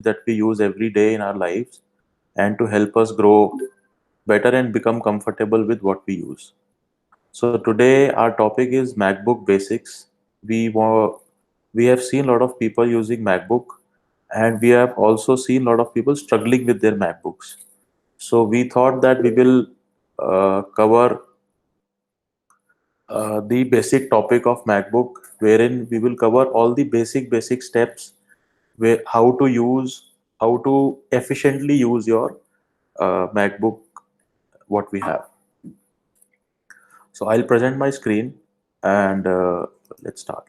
that we use every day in our lives and to help us grow better and become comfortable with what we use. So today our topic is MacBook basics. We have seen a lot of people using MacBook, and we have also seen a lot of people struggling with their MacBooks. So we thought that we will cover the basic topic of MacBook, wherein we will cover all the basic steps where how to efficiently use your MacBook, what we have. So I'll present my screen and let's start.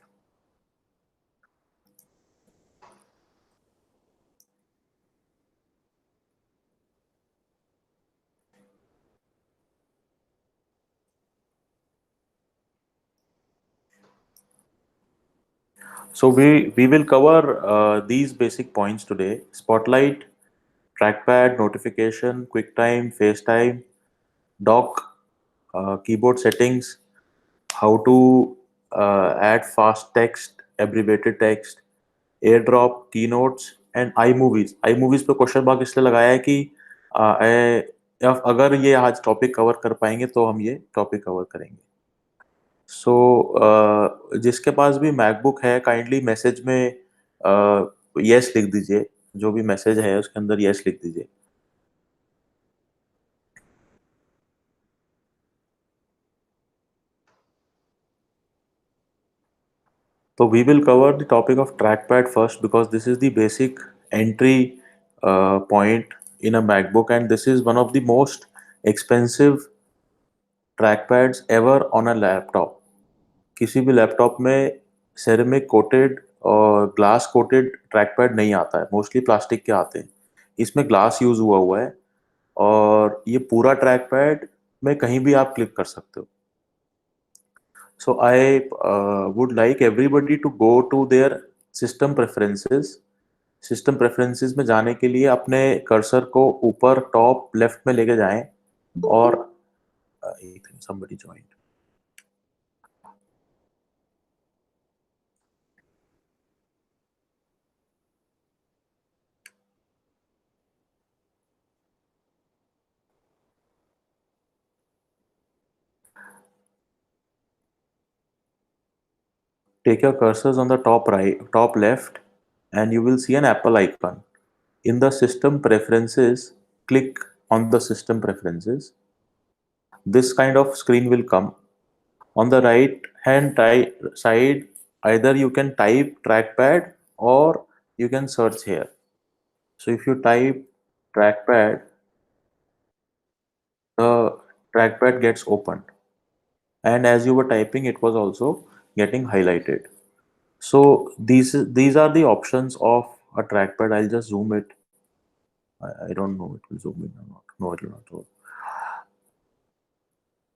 So we will cover these basic points today: Spotlight, trackpad, notification, QuickTime, FaceTime, dock, keyboard settings, how to add fast text, abbreviated text, AirDrop, keynotes and iMovies. iMovies पे question mark इसलिए लगाया है कि अगर ये आज topic cover कर पाएंगे तो हम ये टॉपिक कवर करेंगे. सो जिसके पास भी मैकबुक है काइंडली मैसेज में यस लिख दीजिए. जो भी मैसेज है उसके अंदर यस लिख दीजिए. So we will cover the topic of trackpad first because this is the basic entry point in a MacBook, and this is one of the most expensive trackpads ever on a laptop. किसी भी laptop में ceramic coated और glass coated trackpad नहीं आता है, mostly plastic के आते हैं. इसमें ग्लास यूज हुआ हुआ है और ये पूरा ट्रैकपैड में कहीं भी आप क्लिक कर सकते हो. So I would like everybody to go to their system preferences. System preferences में जाने के लिए अपने कर्सर को ऊपर टॉप लेफ्ट में लेके जाएं और somebody joined. Take your cursors on the top right, top left, and you will see an Apple icon. In the system preferences, click on the system preferences. This kind of screen will come. On the right hand side, either you can type trackpad or you can search here. So if you type trackpad, the trackpad gets opened. And as you were typing, it was also getting highlighted. So these are the options of a trackpad. I'll just zoom it. I don't know it will zoom in or not. No, it will not zoom.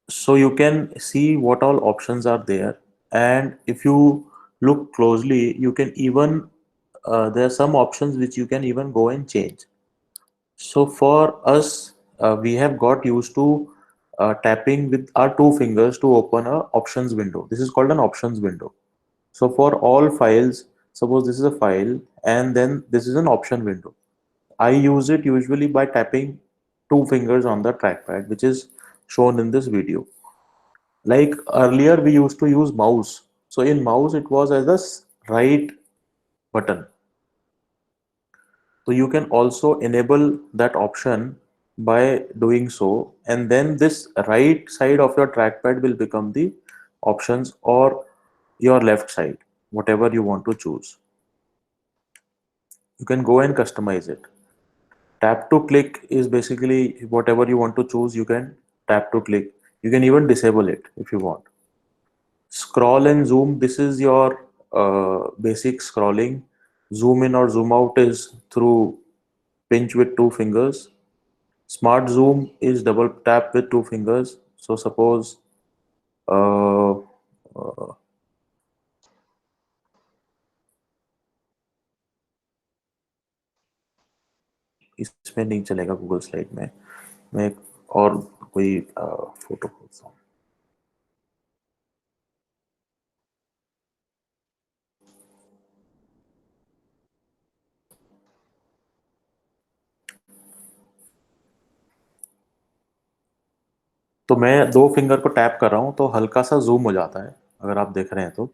So you can see what all options are there, and if you look closely, you can even there are some options which you can even go and change. So for us, we have got used to tapping with our two fingers to open a options window. This is called an options window. So for all files, suppose this is a file and then this is an option window. I use it usually by tapping two fingers on the trackpad, which is shown in this video. Like earlier, we used to use mouse. So in mouse, it was as a right button. So you can also enable that option by doing so, and then this right side of your trackpad will become the options or your left side, whatever you want to choose. You can go and customize it. Tap to click is basically whatever you want to choose, you can tap to click. You can even disable it if you want. Scroll and zoom, this is your basic scrolling. Zoom in or zoom out is through pinch with two fingers. Smart zoom is double tap with two fingers. So suppose इसमें नहीं चलेगा Google slide में. मैं और कोई photo खोलता हूँ. तो मैं दो फिंगर को टैप कर रहा हूँ तो हल्का सा जूम हो जाता है, अगर आप देख रहे हैं तो।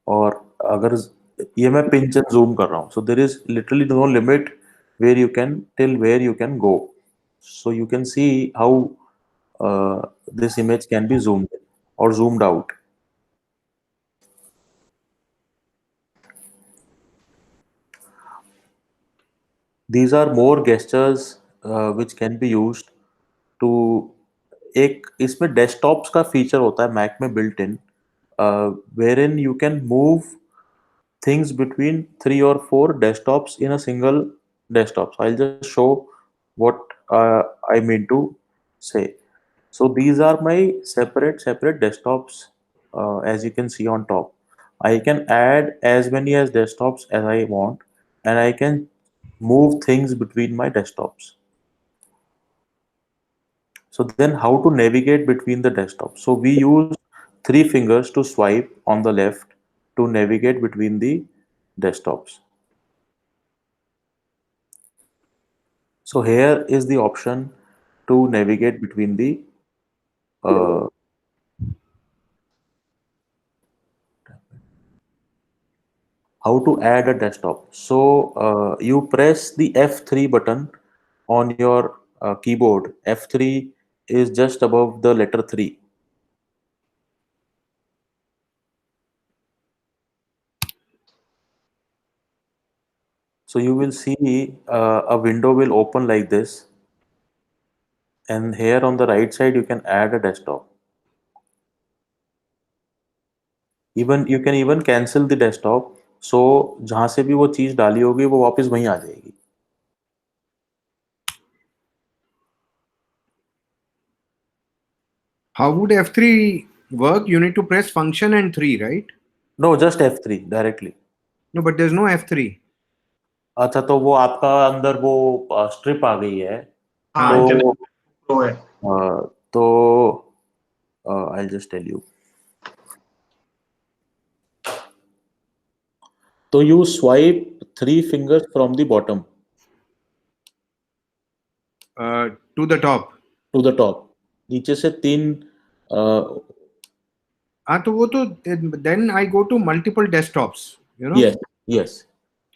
और अगर ये मैं पिंच एंड जूम कर रहा हूँ, so there is literally no limit where you can till where you can go. So you can see how this image can be zoomed in or zoomed out. These are more gestures which can be used to. एक इसमें desktops का feature होता है Mac में built in, wherein you can move things between 3 or 4 desktops in a single desktop. So I'll just show what I mean to say. So these are my separate desktops, as you can see on top. I can add as many as desktops as I want, and I can move things between my desktops. So then how to navigate between the desktops? So we use 3 fingers to swipe on the left to navigate between the desktops. So here is the option to navigate between the uh, how to add a desktop. So you press the F3 button on your keyboard. F3 is just above the letter 3. So you will see a window will open like this, and here on the right side you can add a desktop. Even you can even cancel the desktop. So जहाँ से भी वो चीज़ डाली होगी वो वापस वहीं आ जाएगी. How would F3 work? You need to press function and 3, right? No, just F3 directly. No, but there's no F3. अच्छा, तो वो आपका अंदर वो स्ट्रिप आ गई है. हाँ, तो इंटरनेट स्लो है. तो I'll just tell you. So you swipe 3 fingers from the bottom To the top. to the top. नीचे से 3. तो वो तो then I go to multiple desktops, you know. Yes, yes.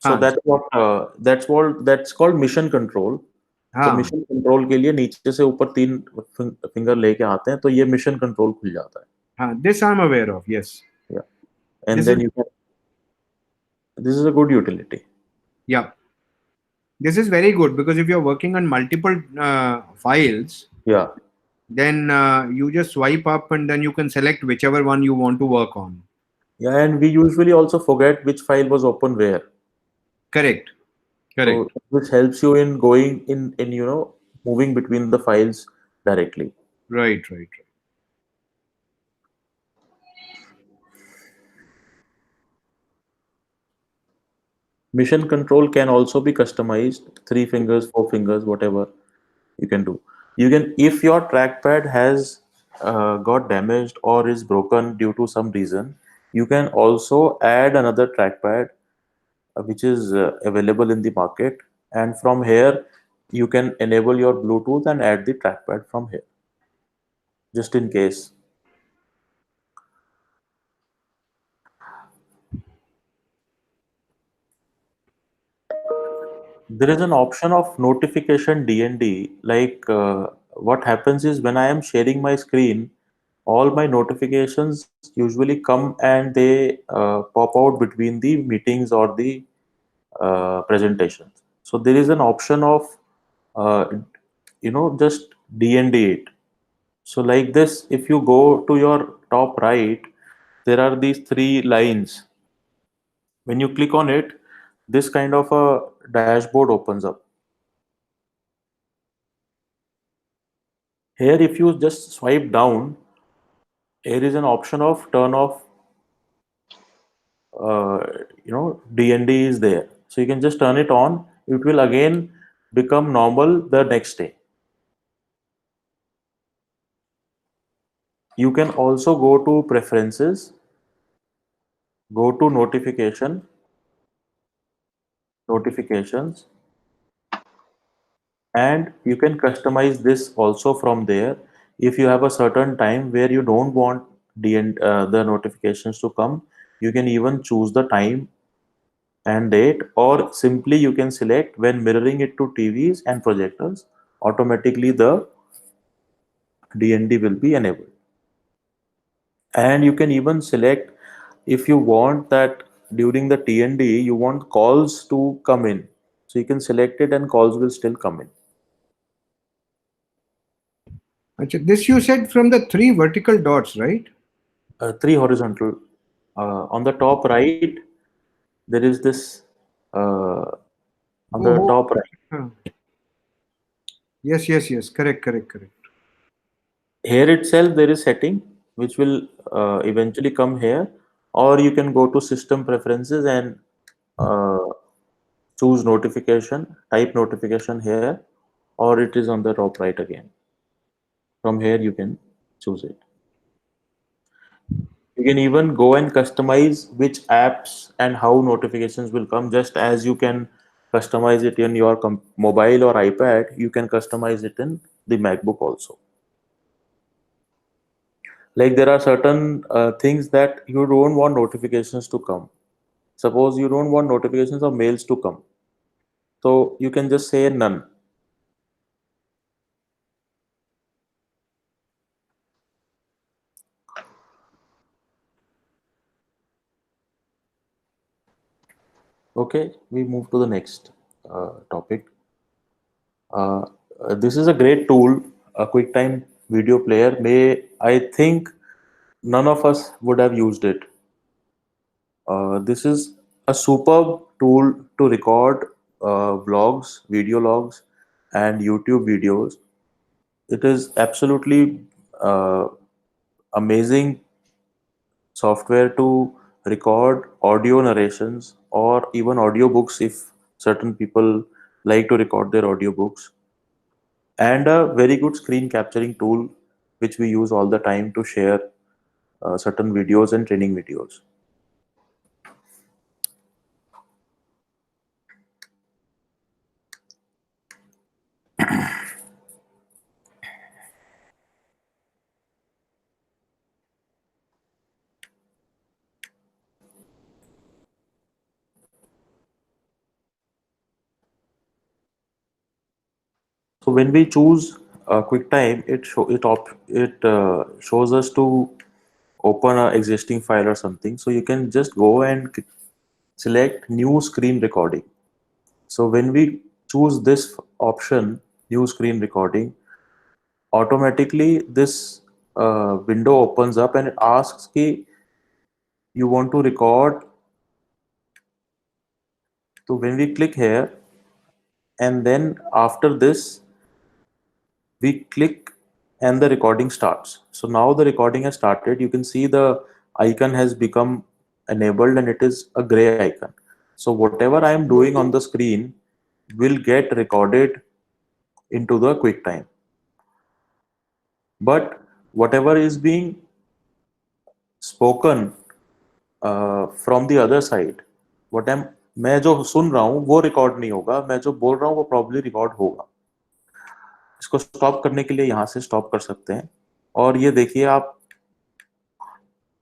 So हाँ that's called mission control. तो हाँ mission control के लिए नीचे से ऊपर 3 फिंगर लेके आते हैं, तो ये मिशन कंट्रोल खुल जाता है. हाँ. This I'm aware of. Yes. Yeah. And This is then you can. This is a good utility. yeah. This is very good because if you're working on multiple files, Yeah. then you just swipe up and then you can select whichever one you want to work on. Yeah, and we usually also forget which file was open where. Correct. So Correct. which helps you in going in moving between the files directly. Right. Right. Right. Mission control can also be customized, 3 fingers, 4 fingers, whatever you can do. You can, if your trackpad has got damaged or is broken due to some reason, you can also add another trackpad which is available in the market, and from here you can enable your Bluetooth and add the trackpad from here, just in case. There is an option of notification DND. Like what happens is when I am sharing my screen, all my notifications usually come and they pop out between the meetings or the presentations. So there is an option of uh, just DND it. So like this, if you go to your top right, there are these 3 lines. When you click on it, this kind of a dashboard opens up. Here, if you just swipe down, here is an option of turn off, DND is there. So you can just turn it on. It will again become normal the next day. You can also go to preferences, go to notifications, and you can customize this also from there. If you have a certain time where you don't want the notifications to come, you can even choose the time and date, or simply you can select when mirroring it to TVs and projectors, automatically the DND will be enabled. And you can even select if you want that during the TND you want calls to come in, so you can select it and calls will still come in. Acha, this you said from the three vertical dots, right? Three horizontal. On the top right, there is this. Uh, on the Oh, top right, huh. Yes, yes, yes. Correct, correct, correct. here itself there is setting which will eventually come here, or you can go to system preferences and uh, choose notification, type notification here, or it is on the top right again. From here you can choose it. You can even go and customize which apps and how notifications will come, just as you can customize it in your mobile or iPad, you can customize it in the MacBook also. Like there are certain things that you don't want notifications to come. Suppose you don't want notifications of mails to come. So you can just say none. Okay, we move to the next topic. Uh, this is a great tool, a QuickTime video player. I think none of us would have used it. This is a superb tool to record vlogs, video logs, and YouTube videos. It is absolutely uh, amazing software to record audio narrations or even audiobooks if certain people like to record their audiobooks, and a very good screen capturing tool which we use all the time to share certain videos and training videos. So when we choose QuickTime, it shows us to open a existing file or something. So you can just go and select new screen recording. So when we choose this option, new screen recording, automatically this window opens up and it asks ki you want to record. So when we click here, and then after this we click and the recording starts. So now the recording has started. You can see the icon has become enabled and it is a gray icon. So whatever I am doing on the screen will get recorded into the QuickTime. But whatever is being spoken from the other side, what मैं जो सुन रहा हूँ वो record नहीं होगा, मैं जो बोल रहा हूँ वो प्रॉब्ली रिकॉर्ड होगा. इसको स्टॉप करने के लिए यहाँ से स्टॉप कर सकते हैं. और ये देखिए आप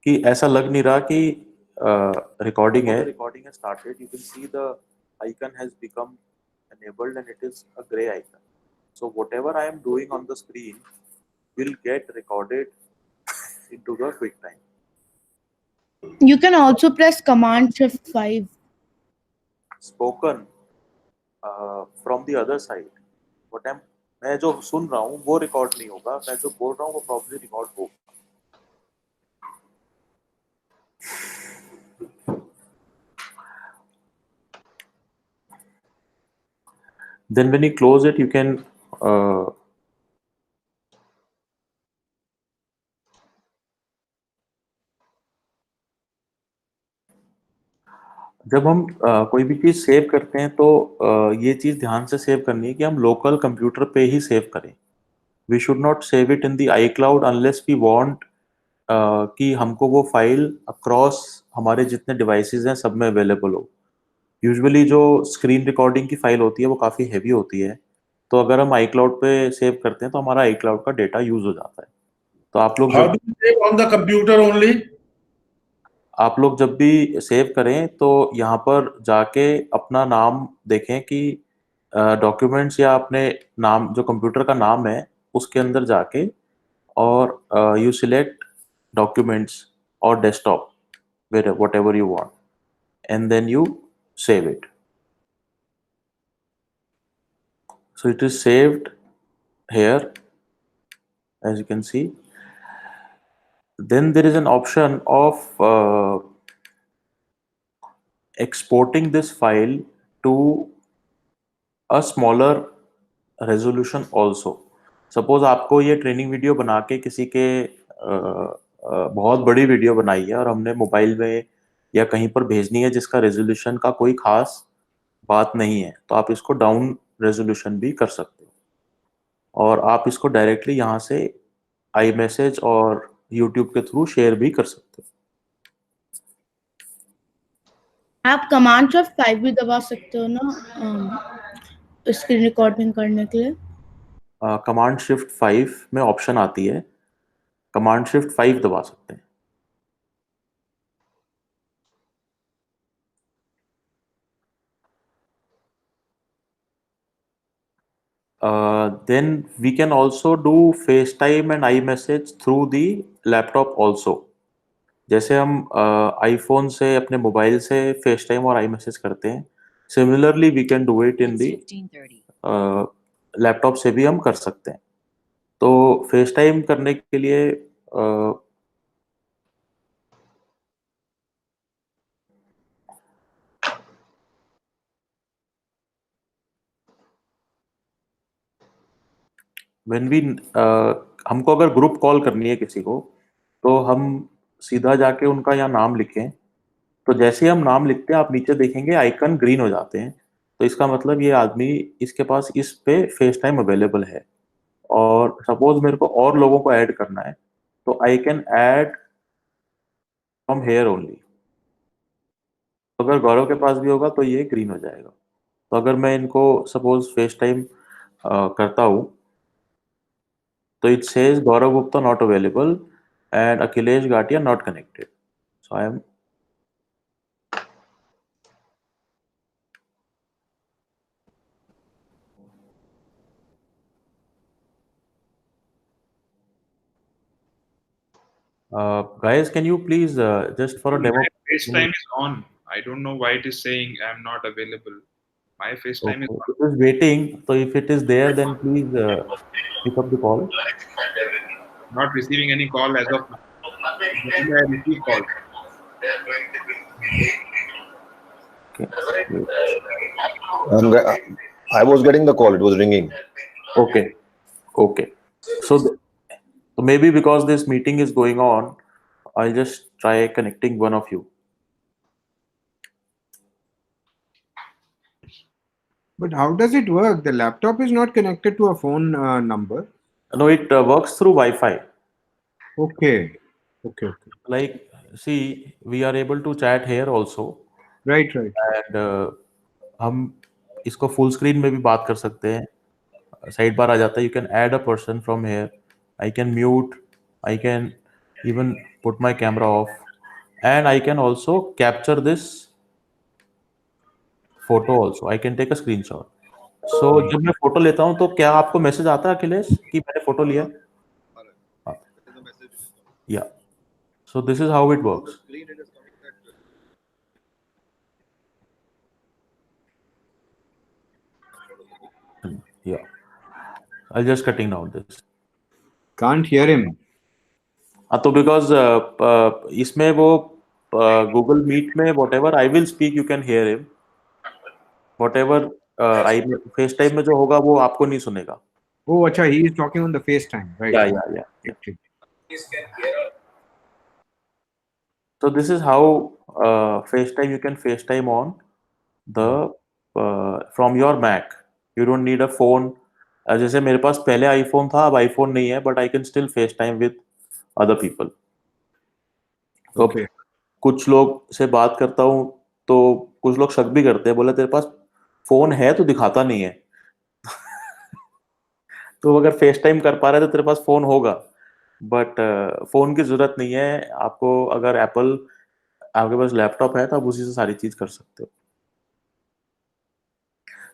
कि ऐसा लग नहीं रहा कि रिकॉर्डिंग है. Recording has started. You can see the icon has become enabled and it is a gray icon. So whatever I am doing on the screen will get recorded into the QuickTime. You can also press Command Shift 5. Spoken from the other side. What मैं जो सुन रहा हूँ वो record नहीं होगा, मैं जो बोल रहा हूँ वो प्रॉब्ली रिकॉर्ड होगा. Then when you close it, you can जब हम कोई भी चीज़ सेव करते हैं तो ये चीज़ ध्यान से सेव करनी है कि हम लोकल कंप्यूटर पे ही सेव करें. We should not save it in the iCloud unless we want कि हमको वो फाइल अक्रॉस हमारे जितने डिवाइसेस हैं सब में अवेलेबल हो. यूजुअली जो स्क्रीन रिकॉर्डिंग की फाइल होती है वो काफ़ी हैवी होती है, तो अगर हम iCloud पे सेव करते हैं तो हमारा iCloud का डेटा यूज हो जाता है। तो आप लोग How do you save on the computer only? जब भी सेव करें तो यहाँ पर जाके अपना नाम देखें कि डॉक्यूमेंट्स या अपने नाम जो कंप्यूटर का नाम है उसके अंदर जाके और यू सिलेक्ट डॉक्यूमेंट्स और desktop what ever you want and then you save it. So it is saved here, as you can see. Then there is an option of exporting this file to a smaller resolution also. Suppose आपको ये training video बना के किसी के बहुत बड़ी video बनाई है और हमने मोबाइल में या कहीं पर भेजनी है जिसका रेजोल्यूशन का कोई खास बात नहीं है, तो आप इसको डाउन रेजोल्यूशन भी कर सकते हो और आप इसको डायरेक्टली यहाँ से आई मैसेज और यूट्यूब के थ्रू शेयर भी कर सकते हो। आप कमांड शिफ्ट 5 भी दबा सकते हो ना स्क्रीन रिकॉर्डिंग करने के लिए। कमांड शिफ्ट 5 में ऑप्शन आती है, कमांड शिफ्ट 5 दबा सकते हैं। Then we can also do FaceTime and iMessage through the laptop also. जैसे हम आईफोन से अपने मोबाइल से FaceTime और iMessage करते हैं, similarly we can do it in the laptop से भी हम कर सकते हैं। तो FaceTime करने के लिए व्हेन वी हमको अगर ग्रुप कॉल करनी है किसी को, तो हम सीधा जाके उनका यहाँ नाम लिखें, तो जैसे हम नाम लिखते हैं आप नीचे देखेंगे आइकन ग्रीन हो जाते हैं, तो इसका मतलब ये आदमी इसके पास इस पे फेस टाइम अवेलेबल है। और सपोज मेरे को और लोगों को ऐड करना है तो I can add from here only. अगर गौरव के पास भी होगा तो ये ग्रीन हो जाएगा। तो अगर मैं इनको सपोज फेस टाइम करता हूँ तो it says Gaurav Gupta not available and Akhilesh Gatia not connected. So I am guys, can you please just for a demo? My FaceTime is on. I don't know why it is saying I'm not available. My FaceTime is on. It is waiting. So if it is there, then please pick up the call. Not receiving any call as of now. Usually I receive calls. Okay. I was getting the call. It was ringing. Okay. Okay. So, so maybe because this meeting is going on, I'll just try connecting one of you. But how does it work? The laptop is not connected to a phone number. No, it works through Wi-Fi. Okay. Okay. Okay. Like, see, we are able to chat here also. Right. Right. And हम इसको full screen में भी बात कर सकते हैं, side bar आ जाता है। You can add a person from here, I can mute, I can even put my camera off and I can also capture this photo also, I can take a screenshot. So जब मैं photo लेता हूँ तो क्या आपको message आता है अखिलेश कि मैंने फोटो लिया? या so this is how it works. Yeah, I'll just cutting down this. Can't hear him. तो बिकॉज इसमें वो गूगल मीट में whatever I will speak you can hear him, whatever I face time में जो होगा वो आपको नहीं सुनेगा। Oh, acha, he is talking on the FaceTime, right? Yeah. Okay. So this is how FaceTime you can FaceTime on the from your Mac. You don't need a phone. जैसे मेरे पास पहले आईफोन था, अब आईफोन नहीं है, but I can still FaceTime with other people. तो Okay. कुछ लोग से बात करता हूँ तो कुछ लोग शक भी करते हैं, बोले तेरे पास फोन है तो दिखाता नहीं है। तो अगर फेस टाइम कर पा रहा है तो तेरे पास फोन होगा, बट फोन की जरूरत नहीं है आपको। अगर एप्पल आपके पास लैपटॉप है तो आप उसी से सारी चीज कर सकते हो।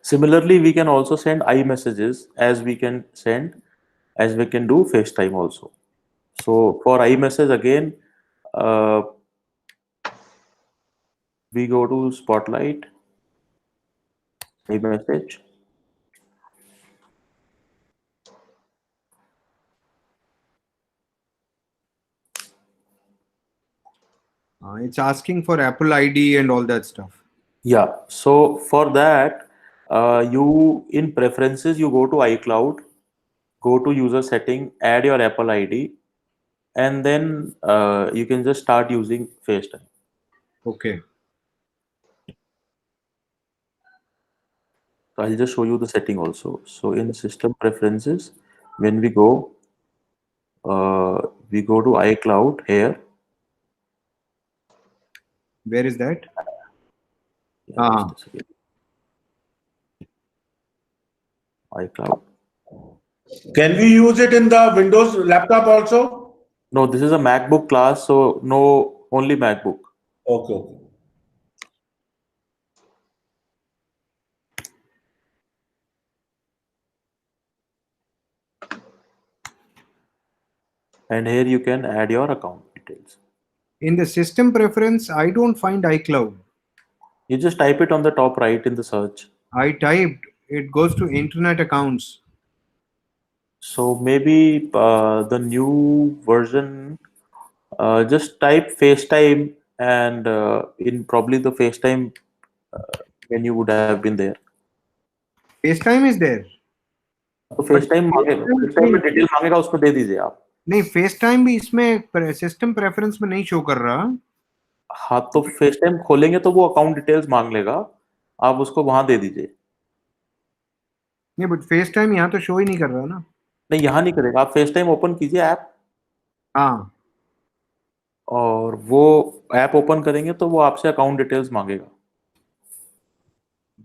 Similarly, we can also send iMessages as we can do FaceTime also. So for iMessage again, uh, we go to Spotlight, iMessage. It's asking for Apple ID and all that stuff. Yeah. So for that, you in preferences you go to iCloud, go to user setting, add your Apple ID, and then you can just start using FaceTime. Okay. So I'll just show you the setting also. So in system preferences, when we go to iCloud here. Where is that? Yeah, just a second. iCloud. Can we use it in the Windows laptop also? No, this is a MacBook class, so no, only MacBook. Okay. And here you can add your account details. In the system preference, I don't find iCloud. You just type it on the top right in the search. I typed, it goes to internet accounts. So maybe the new version, just type FaceTime and in probably the FaceTime menu would have been there. FaceTime is there. तो FaceTime में detail मांगेगा, उसको दे दीजिए आप। नहीं, FaceTime भी इसमें system preference में नहीं शो कर रहा। हाँ, तो FaceTime खोलेंगे तो वो अकाउंट डिटेल्स मांग लेगा, आप उसको वहां दे दीजिए। नहीं, बट FaceTime यहाँ तो शो ही नहीं कर रहा ना। नहीं, यहाँ नहीं करेगा। आप FaceTime ओपन कीजिए ऐप, हाँ, और वो ऐप ओपन करेंगे तो वो आपसे अकाउंट डिटेल्स मांगेगा।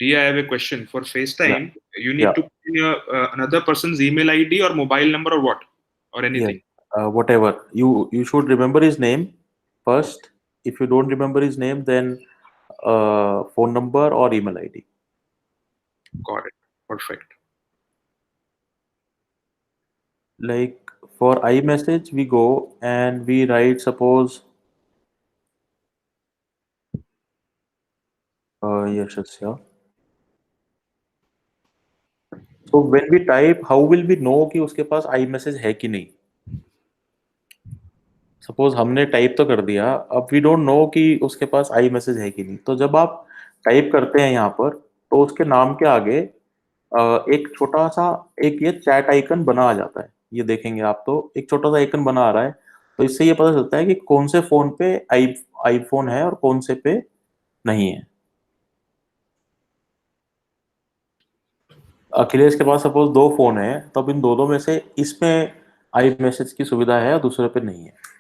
D, I have a question. For FaceTime, you need Yeah. to put in your, another person's email ID or mobile number or what? Or anything. Whatever. You should remember his name first. If you don't remember his name, then phone number or email ID. Got it. Perfect. Like for iMessage, we go and we write, suppose, Yashasya. So when we type, how will we know कि उसके पास iMessage है कि नहीं? Suppose हमने type तो कर दिया, अब वी डोंट नो कि उसके पास iMessage है कि नहीं। तो जब आप टाइप करते हैं यहाँ पर, तो उसके नाम के आगे एक छोटा सा एक ये चैट आइकन बना आ जाता है। ये देखेंगे आप, तो एक छोटा सा आइकन बना आ रहा है। तो इससे ये पता चलता है कि कौन से फोन पे आईफोन है और कौन से पे नहीं है। अखिलेश के पास सपोज 2 फोन है, तब इन दोनों में से इसमें iMessage की सुविधा है और दूसरे पे नहीं है।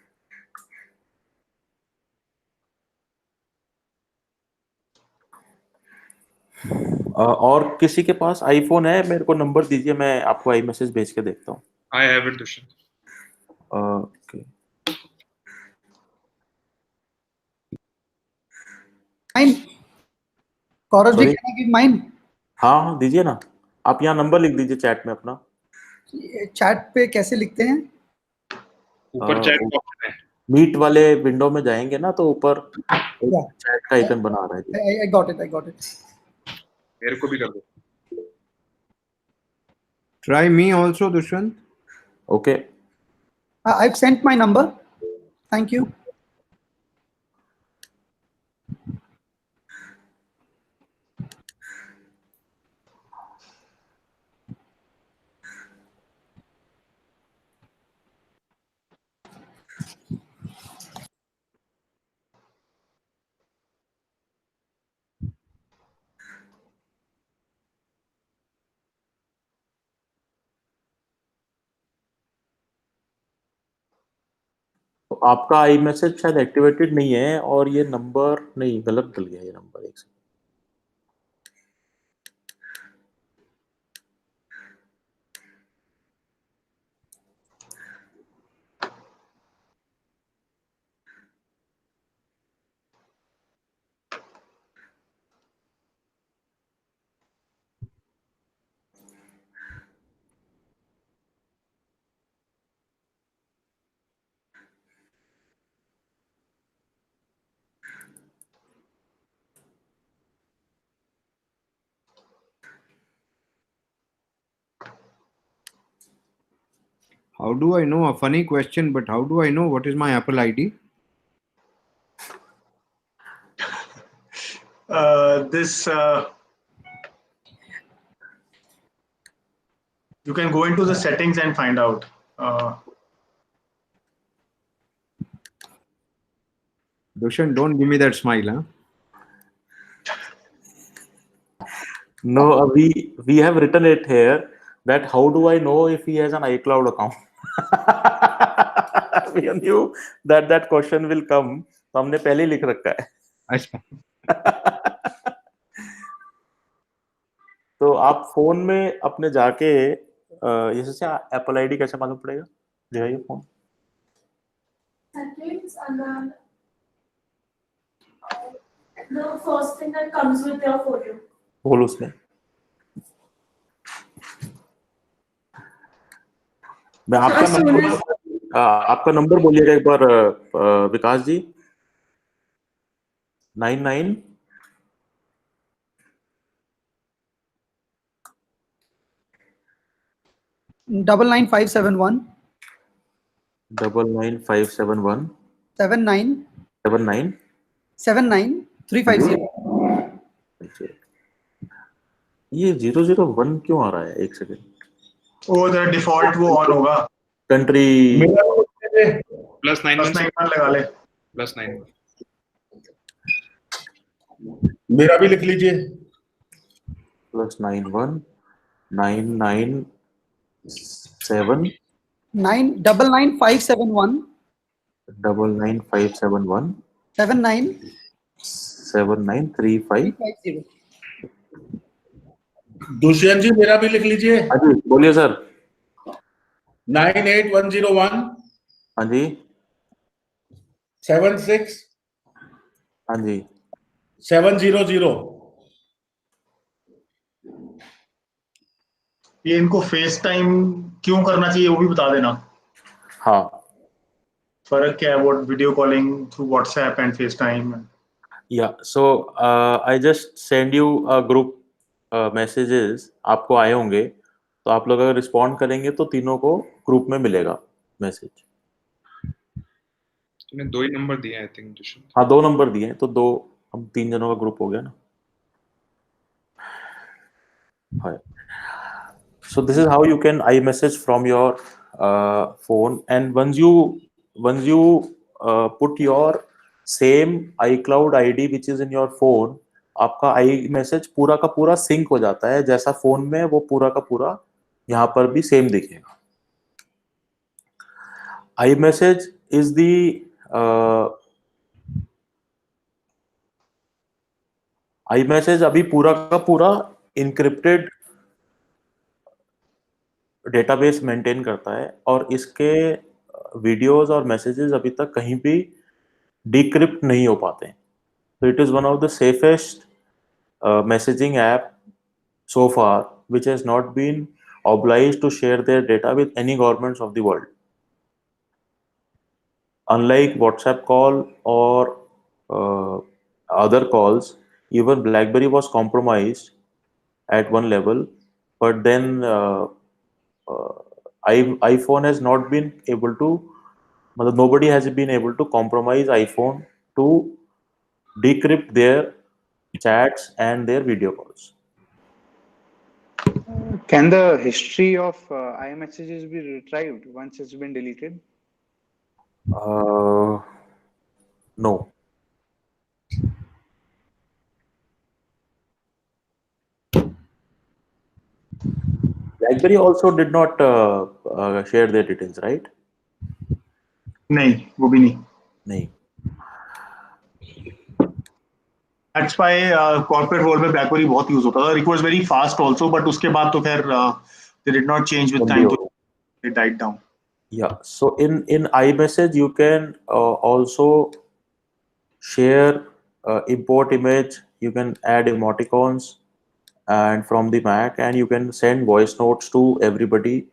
और किसी के पास आईफोन है, मेरे को नंबर दीजिए, मैं आपको iMessage भेज के देखता हूँ। I have it, Dushyant. Okay, Mine. Gaurav ji, Sorry? can I give mine? हाँ दीजिए ना, आप यहाँ नंबर लिख दीजिए चैट में अपना। चैट पे कैसे लिखते हैं? ऊपर chat box में। मीट वाले विंडो में जाएंगे ना, तो ऊपर Yeah. चैट का आइकन बना रहा है। I got it. I got it. मेरे को भी कर दो। try me also, Dushyant. Okay, I've sent my number. Thank you. तो आपका iMessage शायद एक्टिवेटेड नहीं है, और ये नंबर नहीं, गलत डल गया ये नंबर। एक second, How do I know? A funny question, but how do I know what is my Apple ID? This you can go into the settings and find out. Dushan, don't give me that smile, huh? No, we have written it here that how do I know if he has an iCloud account? We knew that that question will come, तो हमने पहले ही लिख रखा है. अच्छा. तो आप phone में अपने जाके जैसे एप्पल आईडी कैसे मालूम पड़ेगा? दिखाइए phone. Settings and then the first thing that comes with your photo. बोल उसमें. मैं आपका नंबर बोलिएगा एक बार विकास जी. 99 99571 99571 79 79 79 350. ये 001 क्यों आ रहा है? एक सेकंड. वो डिफॉल्ट वो ऑन होगा. कंट्री +9 लगा ले. +9. मेरा भी लिख लीजिए. +91 997 99571 99571 79 7935. 350. दुष्यंत जी मेरा भी लिख लीजिए. हाँ जी बोलिए सर. 98101 हाँ जी 76 हाँ जी. 700. ये इनको फेस टाइम क्यों करना चाहिए वो भी बता देना. हाँ. फर्क क्या है what video calling through WhatsApp and FaceTime. या so I just send you a group messages. आपको आए होंगे तो आप लोग अगर रिस्पॉन्ड करेंगे तो तीनों को ग्रुप में मिलेगा मैसेज. तुमने 2 ही नंबर दिए आई थिंक दुष्यंत. हाँ 2 नंबर दिए हैं तो 2 हम 3 जनों का ग्रुप हो गया ना. हाँ. So this is how you can iMessage from your phone, and once you put your same iCloud ID which is in your phone, आपका iMessage पूरा का पूरा सिंक हो जाता है. जैसा फोन में वो पूरा का पूरा यहाँ पर भी सेम दिखेगा. iMessage is the iMessage अभी पूरा का पूरा encrypted डेटाबेस मेंटेन करता है और इसके वीडियोस और मैसेजेस अभी तक कहीं भी डिक्रिप्ट नहीं हो पाते. So it is one of the safest messaging app so far which has not been obliged to share their data with any governments of the world. Unlike WhatsApp call or other calls, even BlackBerry was compromised at one level, but then iPhone has not been able to, nobody has been able to compromise iPhone to decrypt their chats and their video calls. Can the history of iMessages be retrieved once it's been deleted? No. BlackBerry also did not share their details, right? नहीं वो भी नहीं. नहीं. That's why corporate world में BlackBerry बहुत use होता था. It was very fast also, but उसके बाद तो खैर they did not change with time. It died down. Yeah. So in iMessage you can also share import image. You can add emoticons and from the Mac, and you can send voice notes to everybody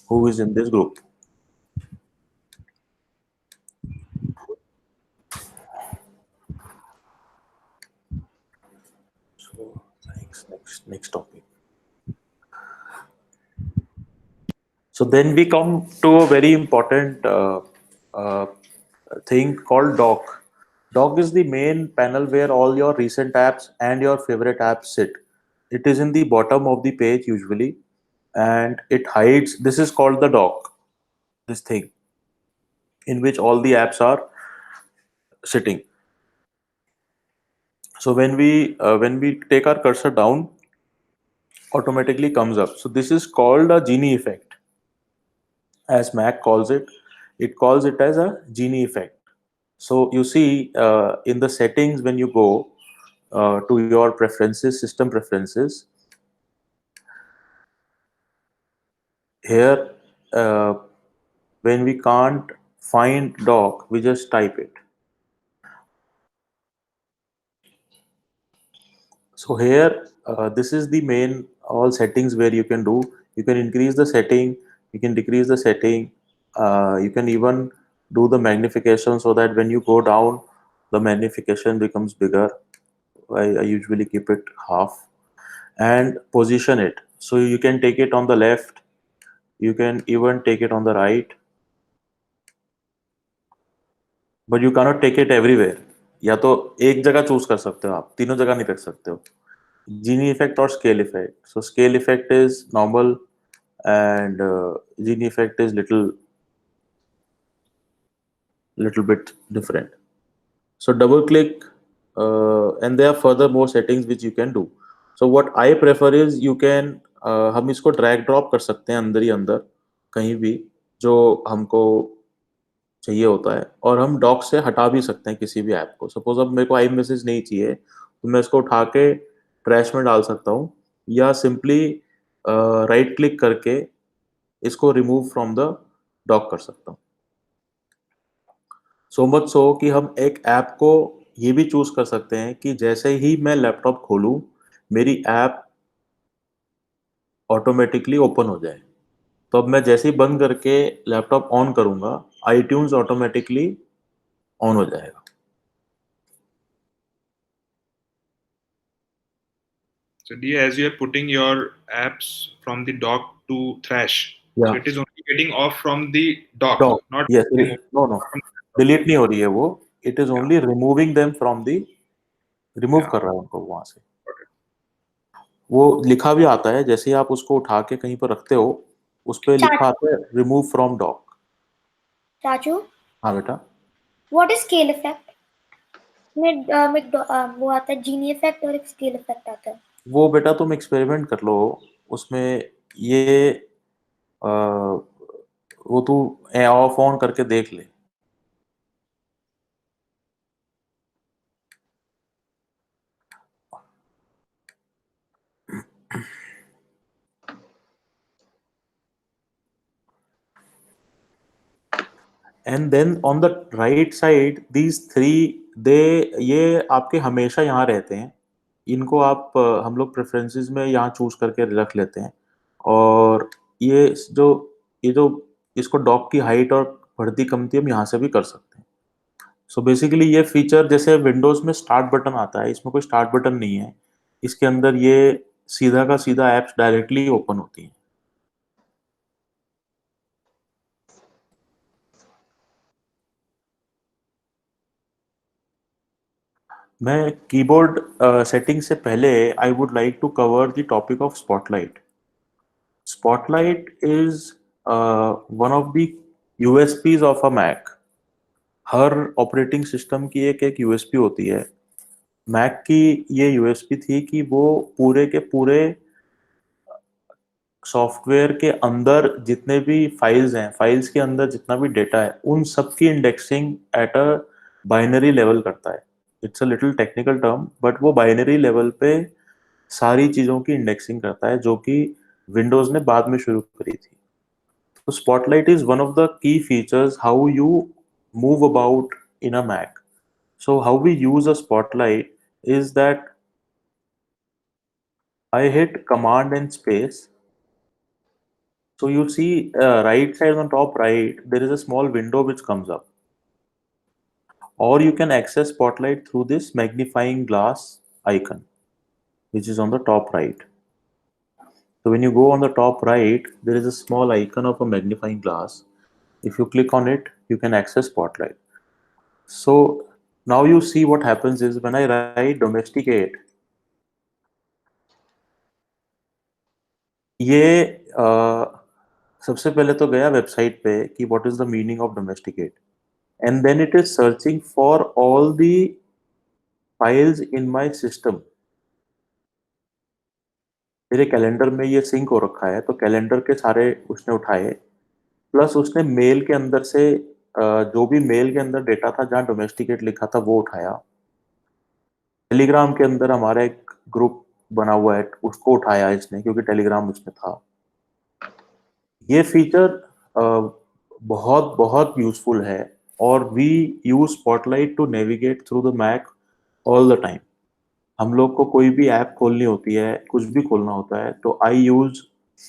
who is in this group. So next topic. So then we come to a very important thing called dock. Dock is the main panel where all your recent apps and your favorite apps sit. It is in the bottom of the page usually, and it hides. This is called the dock, this thing in which all the apps are sitting. So when we take our cursor down, automatically comes up. So this is called a Genie effect, as Mac calls it. It calls it as a Genie effect. So you see in the settings, when you go to your preferences, system preferences, here when we can't find dock, we just type it. So here this is the main all settings where you can do. You can increase the setting, you can decrease the setting, you can even do the magnification so that when you go down, the magnification becomes bigger. I usually keep it half, and position it. So you can take it on the left, you can even take it on the right, but you cannot take it everywhere. या तो एक जगह choose कर सकते हो, आप तीनों जगह नहीं रख सकते हो. Genie effect or scale effect. So scale effect is normal, and Genie effect is little bit different. So double click, and there are further more settings which you can do. So what I prefer is you can हम इसको drag drop कर सकते हैं अंदर ही अंदर कहीं भी जो हमको चाहिए होता है, और हम डॉक से हटा भी सकते हैं किसी भी ऐप को. सपोज अब मेरे को आई मैसेज नहीं चाहिए तो मैं इसको उठा के ट्रैश में डाल सकता हूँ, या सिंपली राइट क्लिक करके इसको रिमूव फ्रॉम द डॉक कर सकता हूँ. सो मच सो कि हम एक ऐप को ये भी चूज कर सकते हैं कि जैसे ही मैं लैपटॉप खोलूं मेरी ऐप ऑटोमेटिकली ओपन हो जाए. तो अब मैं जैसे ही बंद करके लैपटॉप ऑन करूंगा, iTunes ऑटोमेटिकली ऑन हो जाएगा. So Dia, as you are putting your apps from the dock to Thrash, so Yeah. it is only getting off from the dock, Dock. not Yes. No. Delete नहीं हो रही है वो. It is Yeah. Only removing them from the remove Yeah. कर रहा है उनको वहां से. वो लिखा भी आता है, जैसे ही आप उसको उठा के कहीं पर रखते हो उस पे लिखा आता है रिमूव फ्रॉम डॉक. चाचू, हाँ बेटा. What is scale effect? वो आता है जीनी इफेक्ट और एक स्केल इफेक्ट आता है. वो बेटा तुम एक्सपेरिमेंट कर लो उसमें. ये वो तू ऑफ ऑन करके देख ले. And then on the right side these three, ये आपके हमेशा यहाँ रहते हैं. इनको आप हम लोग प्रेफरेंसेस में यहाँ चूज करके रख लेते हैं. और ये जो इसको डॉक की हाइट और बढ़ती कमती हम यहाँ से भी कर सकते हैं. सो बेसिकली ये फीचर, जैसे विंडोज में स्टार्ट बटन आता है, इसमें कोई स्टार्ट बटन नहीं है. इसके अंदर ये सीधा का सीधा एप्स डायरेक्टली ओपन होती हैं. मैं कीबोर्ड सेटिंग से पहले I would like to cover the topic of spotlight. Spotlight is one of the USPs of a Mac. हर ऑपरेटिंग सिस्टम की एक यूएसपी होती है. मैक की ये यूएसपी थी कि वो पूरे के पूरे सॉफ्टवेयर के अंदर जितने भी फाइल्स हैं, फाइल्स के अंदर जितना भी डेटा है, उन सब की indexing at a binary level करता है. It's a little technical term, but वो बाइनरी लेवल पे सारी चीज़ों की इंडेक्सिंग करता है, जो कि विंडोज ने बाद में शुरू करी थी. तो spotlight is one of the key features how you move about in a Mac. So how we use a spotlight is that I hit command and space. So you see right side on top right, there is a small window which comes up. Or you can access spotlight through this magnifying glass icon, which is on the top right. So when you go on the top right, there is a small icon of a magnifying glass. If you click on it, you can access Spotlight. So now you see what happens is when I write domesticate, ये सबसे पहले तो गया website पे कि what is the meaning of domesticate, and then it is searching for all the files in my system. मेरे calendar में ये सिंक हो रखा है, तो कैलेंडर के सारे उसने उठाए, प्लस उसने मेल के अंदर से जो भी मेल के अंदर डेटा था जहाँ डोमेस्टिकेट लिखा था वो उठाया। टेलीग्राम के अंदर हमारा एक ग्रुप बना हुआ है, उसको उठाया इसने क्योंकि टेलीग्राम उसमें था। ये फीचर बहुत बहुत यूजफुल है और we use spotlight to navigate through the Mac all the time. हम लोग को कोई भी ऐप खोलनी होती है, कुछ भी खोलना होता है, तो आई यूज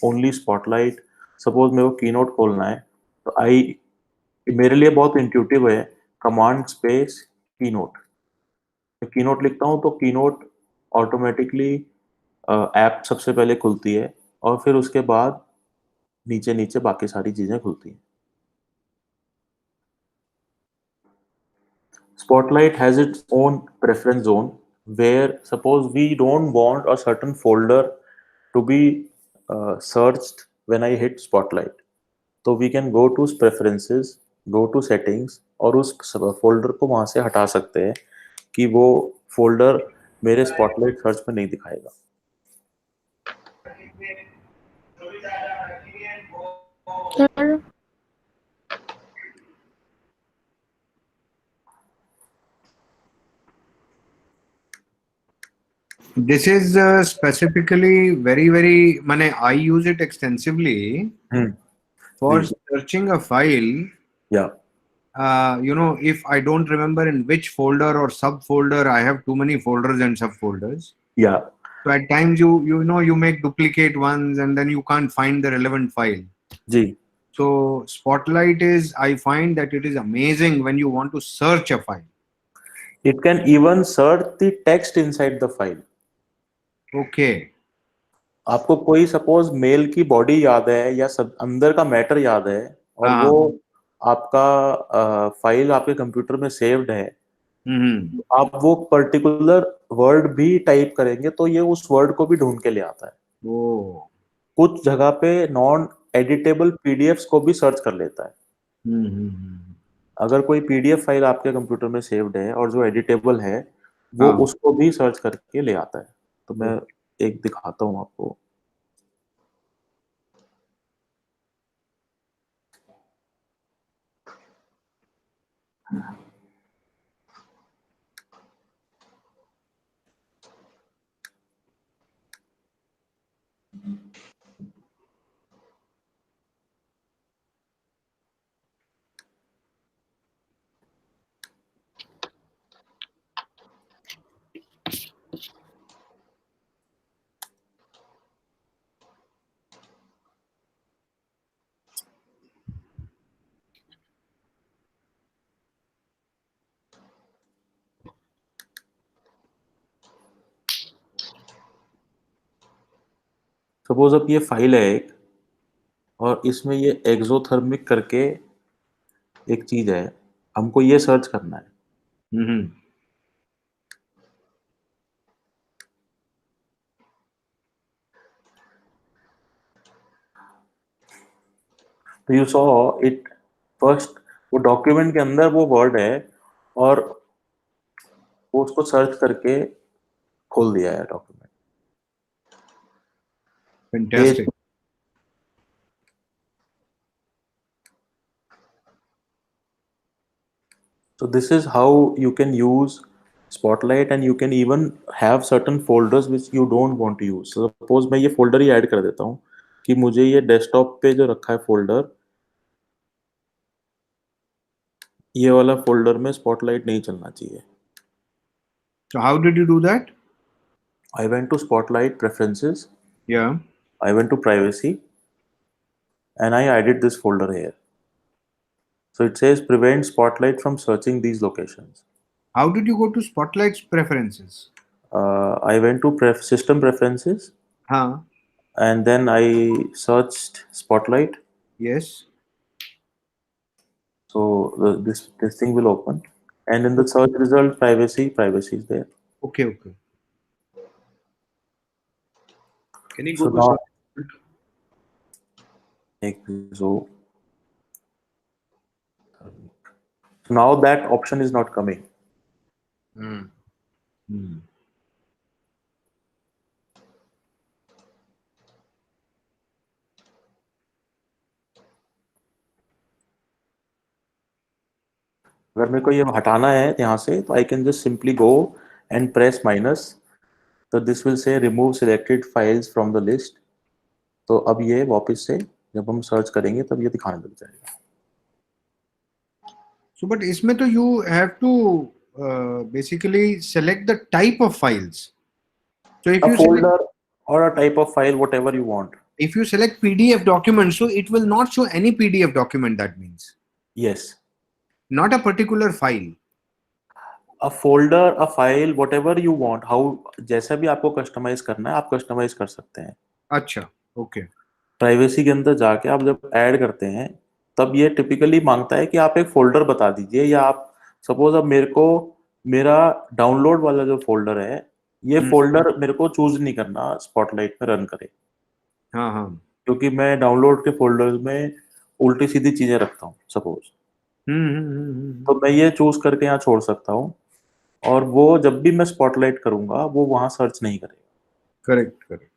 ओनली स्पॉटलाइट। सपोज मेरे को कीनोट खोलना है तो मेरे लिए बहुत इंट्यूटिव है, कमांड स्पेस कीनोट। कीनोट लिखता हूँ तो कीनोट ऑटोमेटिकली ऐप सबसे पहले खुलती है और फिर उसके बाद नीचे नीचे बाकी सारी चीजें खुलती हैं। Spotlight has its own preference zone where suppose we don't want a certain folder to be searched when I hit Spotlight. तो we can go to preferences, go to settings और उस फोल्डर को वहां से हटा सकते हैं कि वो फोल्डर मेरे Spotlight सर्च में नहीं दिखाएगा। Sir, This is specifically very mane I use it extensively for searching a file. Yeah. If I don't remember in which folder or subfolder, I have too many folders and subfolders. Yeah. So at times you make duplicate ones and then you can't find the relevant file. Ji. So Spotlight I find that it is amazing when you want to search a file. It can even search the text inside the file. Okay. आपको कोई suppose mail की body याद है या सब अंदर का matter याद है और वो आपका फाइल आपके कंप्यूटर में सेव्ड है, आप वो पर्टिकुलर वर्ड भी टाइप करेंगे तो ये उस वर्ड को भी ढूंढ के ले आता है। कुछ जगह पे नॉन एडिटेबल पीडीएफ्स को भी सर्च कर लेता है। अगर कोई पीडीएफ फाइल आपके कंप्यूटर में सेव्ड है और जो एडिटेबल है वो उसको भी सर्च करके ले आता है। तो मैं एक दिखाता हूँ आपको। सपोज अब ये फाइल है एक और इसमें ये एक्सोथर्मिक करके एक चीज है, हमको ये सर्च करना है। तो यू सॉ इट फर्स्ट, वो डॉक्यूमेंट के अंदर वो वर्ड है और वो उसको सर्च करके खोल दिया है document. Fantastic. So this is how you can use Spotlight and you can even have certain folders which you don't want to use. So suppose मैं ये folder ही ऐड कर देता हूँ कि मुझे ये डेस्कटॉप पे जो रखा है फोल्डर, ये वाला फोल्डर में Spotlight नहीं चलना चाहिए। So how did you do that? I went to Spotlight preferences. Yeah. I went to privacy and I added this folder here. So it says prevent Spotlight from searching these locations. How did you go to Spotlight's preferences? I went to system preferences and then I searched Spotlight. Yes. So this thing will open, and in the search result, privacy is there. Okay. Okay. Can you So go to now, so now that option is not coming. अगर मेरे को ये हटाना है यहाँ से, तो I can just simply go and press minus. So this will say remove selected files from the list. तो अब ये वापस से जब हम सर्च करेंगे तब ये दिखाने लग जाएगा. So, but इसमें तो you have to basically select the type of files. So if A you folder or a type of file, whatever you want. if you select PDF document, so it will not show any PDF document. That means Yes. not a particular file. A folder, a file, whatever you want. How जैसा भी आपको customise करना है, आप customise कर सकते हैं. अच्छा. Okay. प्राइवेसी के अंदर जाके आप जब ऐड करते हैं, तब ये टिपिकली मांगता है कि आप एक फोल्डर बता दीजिए, या आप सपोज अब मेरे को मेरा डाउनलोड वाला जो फोल्डर है, ये फोल्डर मेरे को चूज नहीं करना स्पॉटलाइट में रन करे. हाँ हाँ. क्योंकि मैं डाउनलोड के फोल्डर्स में उल्टी सीधी चीजें रखता हूँ सपोज. तो मैं ये चूज करके यहाँ छोड़ सकता हूँ, और वो जब भी मैं स्पॉटलाइट करूंगा वो वहां सर्च नहीं करेगा. Correct. Correct.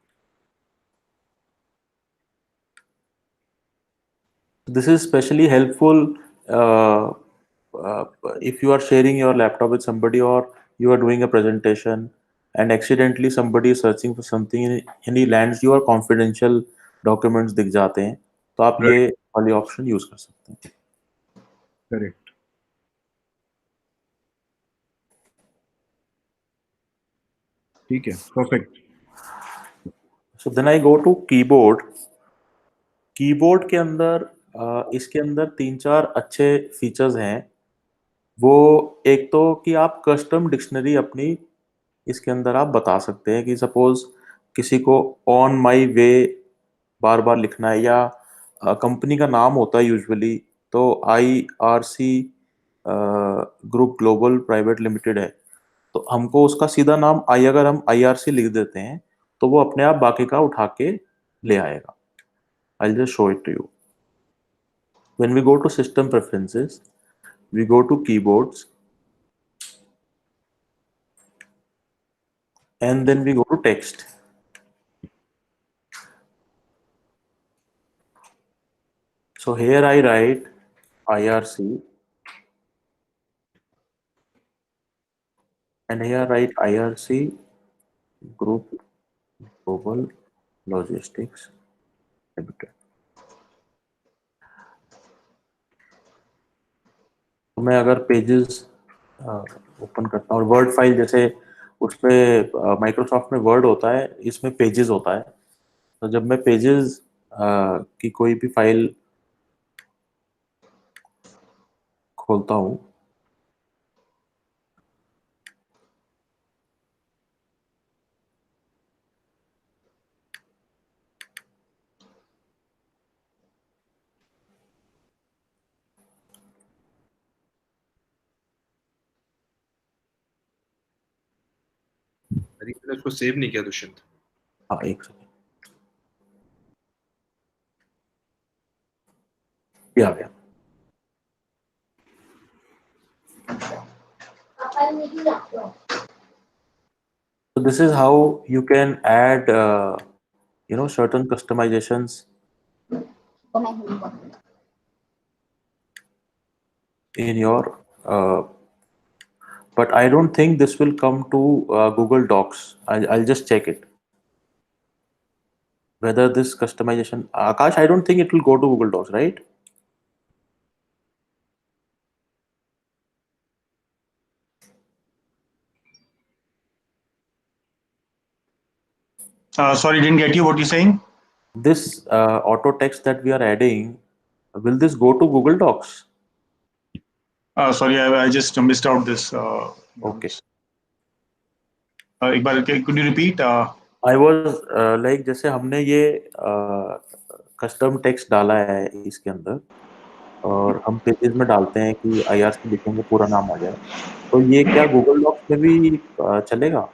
This is especially helpful if you are sharing your laptop with somebody, or you are doing a presentation and accidentally somebody is searching for something and he lands your confidential documents दिख जाते हैं, तो आप ये वाली option use कर सकते हैं. Correct. ठीक है. Perfect. So then I go to keyboard. Keyboard के अंदर इसके अंदर 3-4 अच्छे फीचर्स हैं. वो एक तो कि आप कस्टम डिक्शनरी अपनी इसके अंदर आप बता सकते हैं कि सपोज किसी को ऑन माई वे बार बार लिखना है, या कंपनी का नाम होता है यूजुअली, तो IRC group global private limited है, तो हमको उसका सीधा नाम अगर हम IRC लिख देते हैं तो वो अपने आप बाकी का उठा के ले आएगा. I'll just show it to you. When we go to system preferences, we go to keyboards, and then we go to text. So here I write IRC, and here I write IRC Group Global Logistics Limited. तो मैं अगर pages open करता हूँ, और word file जैसे उसमें Microsoft में word होता है, इसमें पेजेस होता है, तो जब मैं पेजेस की कोई भी फाइल खोलता हूँ, मैंने उसको सेव नहीं किया दुष्यंत. हाँ एक सेकंड, ये आ गया. So this is how you can add certain customizations in your but I don't think this will come to Google Docs. I'll just check it whether this customization, Akash, I don't think it will go to Google Docs, right? Sorry, didn't get you. What you saying? This auto text that we are adding, will this go to Google Docs? Sorry, I just missed out this. Okay. एक बार, could you repeat? I was like जैसे हमने ये custom text डाला है इसके अंदर और हम पेजेस में डालते हैं कि IRC लिखेंगे पूरा नाम आ जाए, तो ये क्या गूगल डॉक्स में भी चलेगा?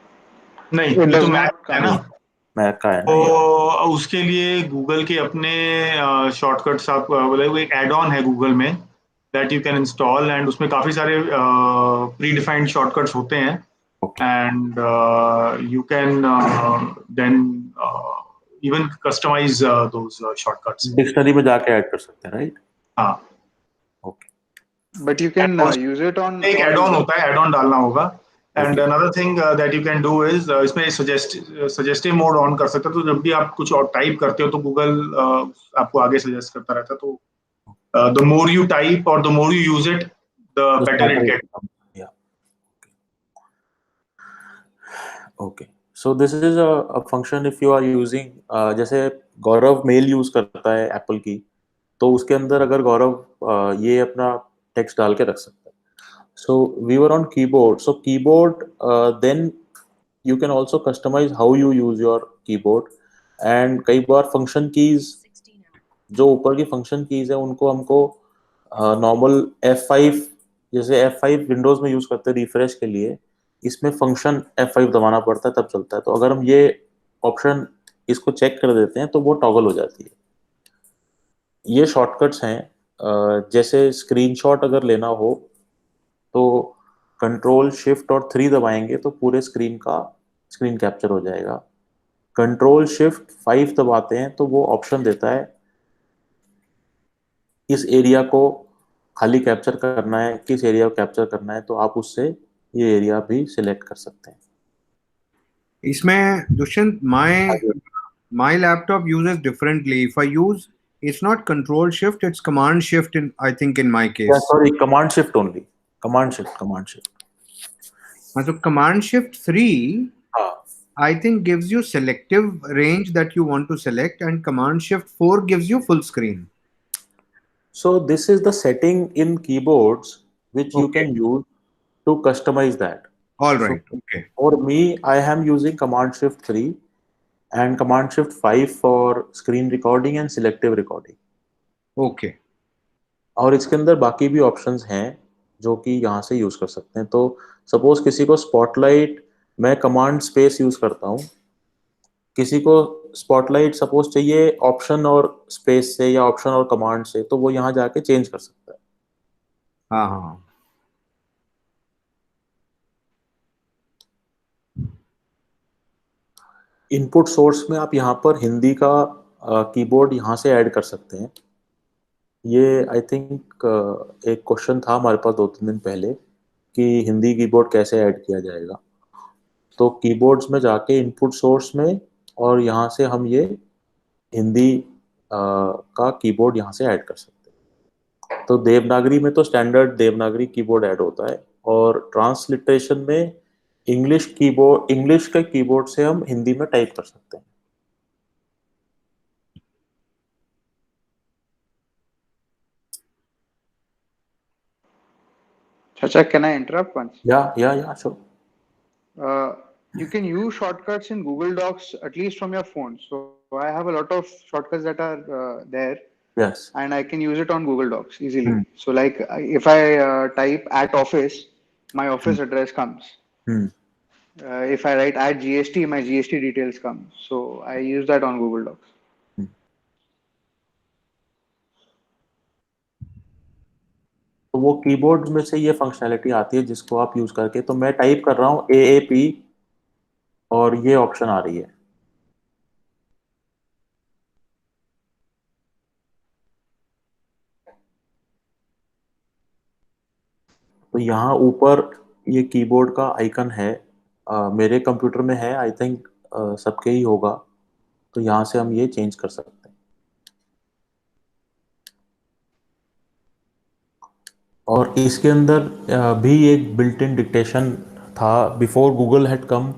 नहीं, It ये does तो not मैक है come. ना, मैक का है ना तो ये? उसके लिए गूगल के अपने शॉर्टकट्स आप बोले, वो एक एड ऑन है गूगल में that you can install, and उसमें काफी सारे प्री डिफाइंड शॉर्टकट्स होते हैं, okay and you can then even customize those shortcuts. Dictionary में जाके ऐड कर सकते हैं, राइट? हाँ, okay But you can Add-ons- use it on एक all- एड-ऑन होता है, एड-ऑन डालना होगा. And Okay. Another thing that you can do is इसमें सजेस्टिव मोड ऑन कर सकते हो, तो जब भी आप कुछ और टाइप करते हो तो गूगल आपको आगे सजेस्ट करता रहता है, तो द मोर यू टाइप और the more you use it, the Just better better it it gets. becomes. Yeah. Okay. So this is a function if you are using जैसे गौरव मेल यूज करता है Apple की, तो उसके अंदर अगर गौरव ये अपना टेक्स्ट डाल के रख सकता है. So we were on keyboard. So keyboard then you can also customize how you use your keyboard. And कई बार फंक्शन कीज, जो ऊपर की फंक्शन कीज है उनको हमको नॉर्मल F5, जैसे F5 विंडोज में यूज करते हैं रिफ्रेश के लिए, इसमें फंक्शन F5 दबाना पड़ता है तब चलता है. तो अगर हम ये ऑप्शन इसको चेक कर देते हैं तो वो टॉगल हो जाती है. ये शॉर्टकट्स हैं. जैसे स्क्रीनशॉट अगर लेना हो तो कंट्रोल शिफ्ट और 3 दबाएंगे तो पूरे स्क्रीन का स्क्रीन कैप्चर हो जाएगा. कंट्रोल शिफ्ट 5 दबाते हैं तो वो ऑप्शन देता है इस एरिया को खाली कैप्चर करना है, किस एरिया को कैप्चर करना है, तो आप उससे ये एरिया भी सिलेक्ट कर सकते हैं. इसमें Dushyant, my laptop uses differently. If I use, it's not control shift, it's command shift in, I think, in my case. Sorry, command shift only. Command shift. So command shift 3, हाँ, I think, gives you selective range that you want to select, and command shift 4 gives you full screen. so this is the setting in keyboards which you Okay. can use to customize that. All right. Okay. For me, I am using command shift 3 and command shift 5 for screen recording and selective recording. Okay. और इसके अंदर बाकी भी options हैं जो कि यहाँ से यूज कर सकते हैं. तो सपोज किसी को स्पॉटलाइट, मैं कमांड स्पेस यूज करता हूँ, किसी को स्पॉटलाइट सपोज चाहिए ऑप्शन और स्पेस से या ऑप्शन और कमांड से, तो वो यहाँ जाके चेंज कर सकता है. हाँ. इनपुट सोर्स में आप यहाँ पर हिंदी का कीबोर्ड यहाँ से ऐड कर सकते हैं. ये आई थिंक एक क्वेश्चन था हमारे पास 2-3 दिन पहले कि हिंदी कीबोर्ड कैसे ऐड किया जाएगा. तो कीबोर्ड्स में जाके इनपुट सोर्स में और यहाँ से हम ये हिंदी का कीबोर्ड यहाँ से ऐड कर सकते हैं. तो देवनागरी में तो स्टैंडर्ड देवनागरी कीबोर्ड ऐड होता है, और ट्रांसलिटरेशन में इंग्लिश के कीबोर्ड से हम हिंदी में टाइप कर सकते हैं. Chacha, can I interrupt once? Yeah, sure. You can use shortcuts in Google Docs at least from your phone. So I have a lot of shortcuts that are there, Yes. and I can use it on Google Docs easily. So like if I type @office, my office address comes. If I write @GST, my GST details come. So I use that on Google Docs. तो वो keyboard में से ये functionality आती है जिसको आप use करके, तो मैं टाइप कर रहा हूँ AAP और ये ऑप्शन आ रही है. तो यहाँ ऊपर ये कीबोर्ड का आइकन है. मेरे कंप्यूटर में है, आई थिंक सबके ही होगा. तो यहाँ से हम ये चेंज कर सकते हैं. और इसके अंदर भी एक बिल्ट इन डिक्टेशन था. Before Google had come,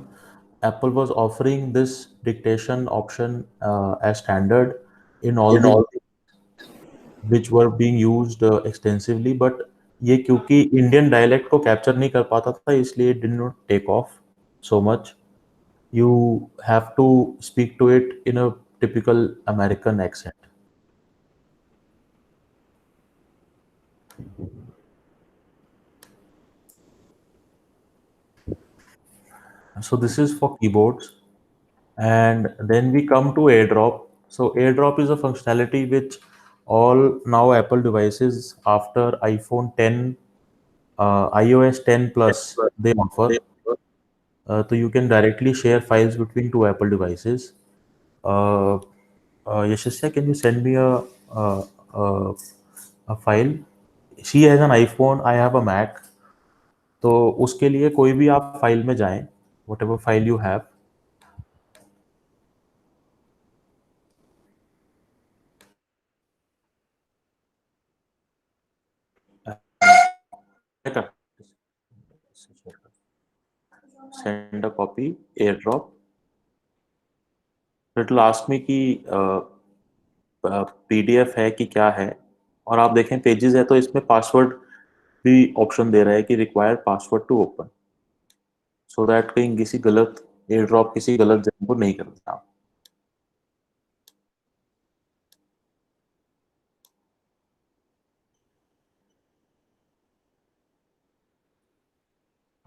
Apple was offering this dictation option as standard in all which were being used extensively, but ये क्योंकि इंडियन डायलेक्ट को कैप्चर नहीं कर पाता था इसलिए did not take off so much. you have to speak to it in a typical American accent. So this is for keyboards. And then we come to AirDrop. So AirDrop is a functionality which all now Apple devices after iPhone 10, iOS 10 Plus, they offer. So you can directly share files between two Apple devices. Yashasya, can you send me uh, uh, a file? She has an iPhone, I have a Mac. तो उसके लिए कोई भी आप file में जाएं, whatever file you have. Send a copy, AirDrop. It will ask me कि PDF है कि क्या है, और आप देखें पेजेस है तो इसमें पासवर्ड भी ऑप्शन दे रहा है कि require password to open, so that कहीं किसी गलत एयरड्रॉप किसी गलत जगह को नहीं करते आप.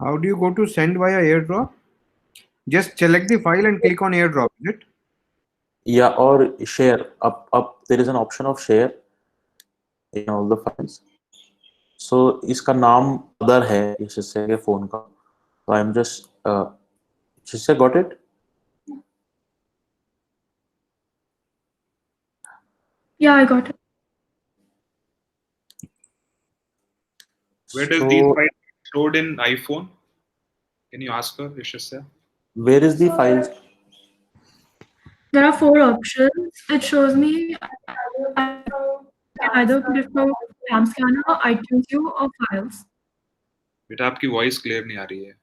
How do you go to send via AirDrop? Just select the file and click on AirDrop, is it? Yeah, or share. Up there is an option of share in all the files. So इसका नाम other है इस हिस्से के phone का. So I'm just Shishya, got it? Yeah, I got it. Where does these files stored in iPhone? Can you ask her, Yashasya? Where is the files? There are 4 options. It shows me I can either put it from Cam Scanner, iTunes U, or Files. बेटा आपकी voice clear नहीं आ रही है.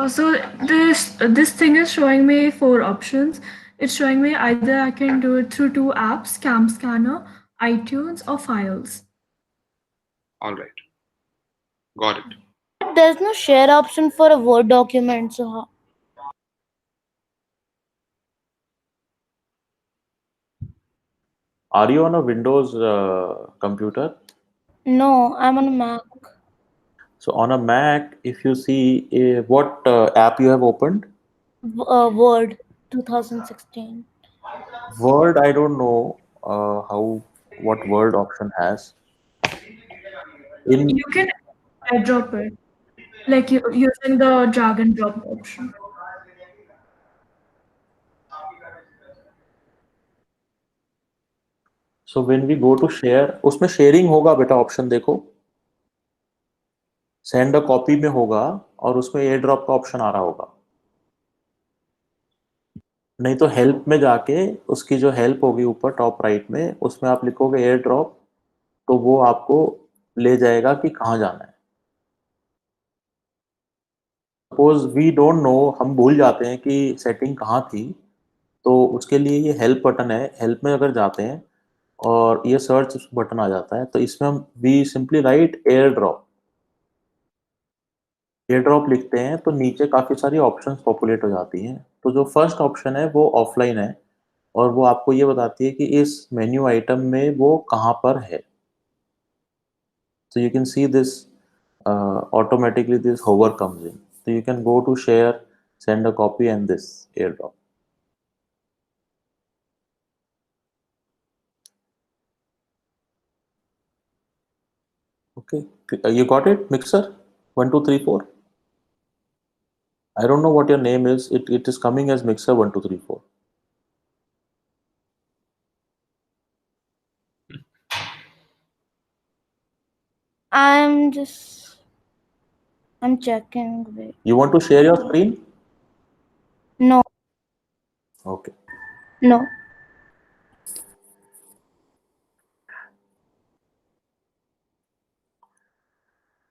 So this thing is showing me 4 options. It's showing me either I can do it through 2 apps, Cam Scanner, iTunes, or Files. All right. Got it. There's no share option for a Word document, so how? Are you on a Windows computer? No, I'm on a Mac. So on a Mac, if you see what app you have opened? Word 2016. Word, I don't know what Word option has. You can airdrop it, like using the drag and drop option. So when we go to share, उसमें sharing होगा बेटा option देखो. Send a copy में होगा और उसमें AirDrop का option आ रहा होगा. नहीं तो हेल्प में जाके उसकी जो हेल्प होगी ऊपर टॉप राइट में, उसमें आप लिखोगे AirDrop, तो वो आपको ले जाएगा कि कहाँ जाना है. सपोज वी डोंट नो, हम भूल जाते हैं कि सेटिंग कहाँ थी, तो उसके लिए ये हेल्प बटन है. हेल्प में अगर जाते हैं और ये सर्च बटन आ जाता है, तो इसमें हम वी सिंपली राइट AirDrop लिखते हैं, तो नीचे काफ़ी सारी ऑप्शंस पॉपुलेट हो जाती हैं. तो जो फर्स्ट ऑप्शन है वो ऑफलाइन है और वो आपको ये बताती है कि इस मेन्यू आइटम में वो कहाँ पर है. So you can see this automatically this hover comes in. So you can go to share, send a copy, and this AirDrop. Okay, you got it, Mixer 1 2 3 4. I don't know what your name is. It is coming as Mixer 1 2 3 4. I'm checking. Wait. You want to share your screen? No. Okay. No.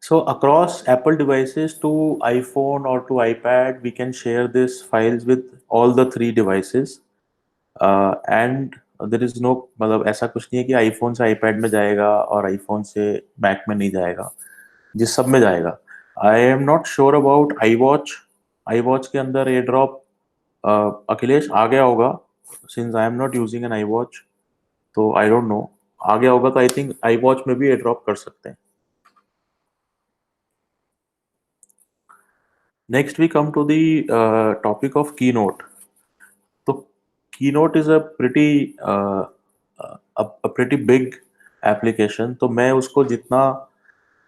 So across Apple devices to iPhone or to iPad, we can share these files with all the 3 devices. And there is no, मतलब ऐसा कुछ नहीं है कि iPhone से iPad में जाएगा और iPhone से Mac में नहीं जाएगा, जिस सब में जाएगा. I am not sure about iWatch iWatch के अंदर एयर ड्रॉप अखिलेश आ गया होगा, since I am not using an iWatch, तो आई डोंट नो, आ गया होगा तो आई थिंक आई वॉच में भी एयर ड्रॉप कर सकते हैं. Next, we come to the topic of Keynote. So, Keynote is a pretty big application. तो मैं उसको जितना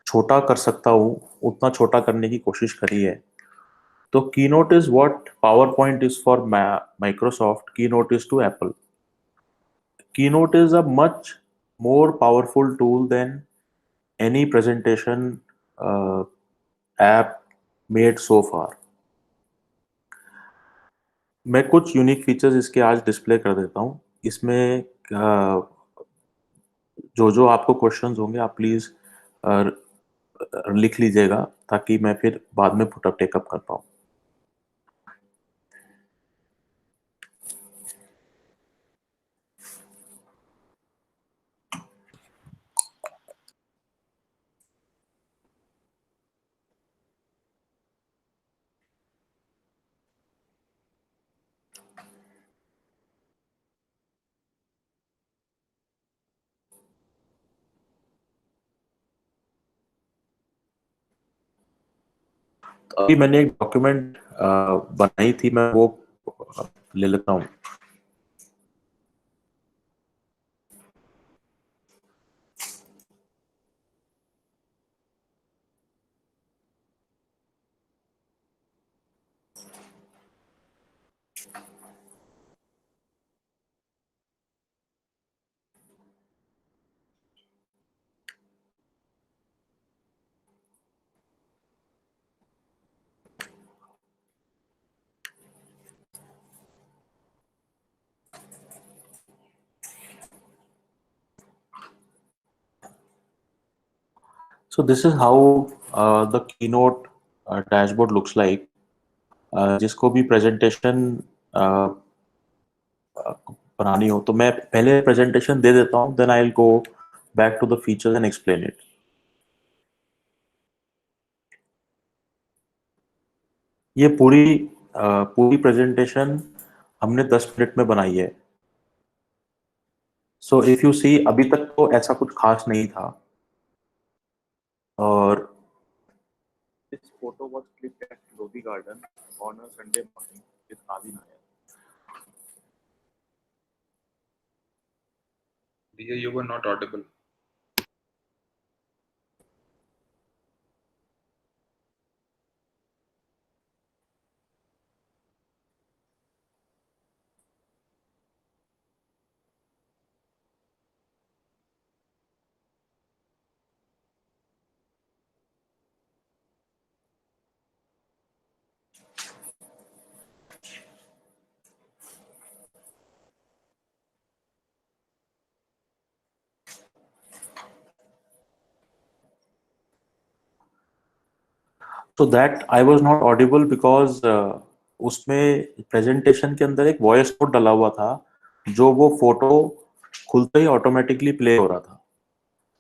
छोटा कर सकता हूँ उतना छोटा करने की कोशिश करी है. तो Keynote is what PowerPoint is for Microsoft. Keynote is to Apple. Keynote is a much more powerful tool than any presentation app made so far. मैं कुछ यूनिक फीचर्स इसके आज डिस्प्ले कर देता हूँ. इसमें जो आपको क्वेश्चंस होंगे आप प्लीज लिख लीजिएगा ताकि मैं फिर बाद में पुटअप टेकअप कर पाऊँ. अभी मैंने एक डॉक्यूमेंट बनाई थी, मैं वो ले लेता हूँ. So this is how the Keynote dashboard looks like. जिसको भी प्रेजेंटेशन बनानी हो तो मैं पहले प्रेजेंटेशन दे देता हूँ, then I will go back to the features and explain it. ये पूरी प्रेजेंटेशन हमने 10 मिनट में बनाई है. सो इफ यू सी, अभी तक तो ऐसा कुछ खास नहीं था. और this photo was clicked at Lodhi garden on a Sunday morning with Aadi Nair. Dear, you were not audible. So that I was not audible because उसमें प्रेजेंटेशन के अंदर एक वॉइस नोट डाला हुआ था जो वो फोटो खुलते ही ऑटोमेटिकली प्ले हो रहा था.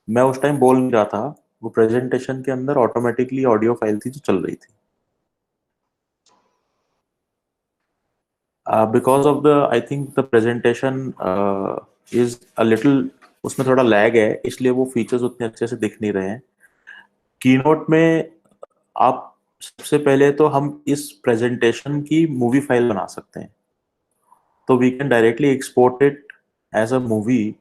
मैं उस टाइम बोल नहीं रहा था, वो प्रेजेंटेशन के अंदर ऑटोमेटिकली ऑडियो फाइल थी जो चल रही थी. Because of the I think the presentation is a little, उसमें थोड़ा लैग है, इसलिए वो फीचर्स उतने अच्छे से दिख नहीं रहे हैं. कीनोट में आप सबसे पहले तो हम इस प्रेजेंटेशन की मूवी फाइल बना सकते हैं. तो we can directly export it as a movie.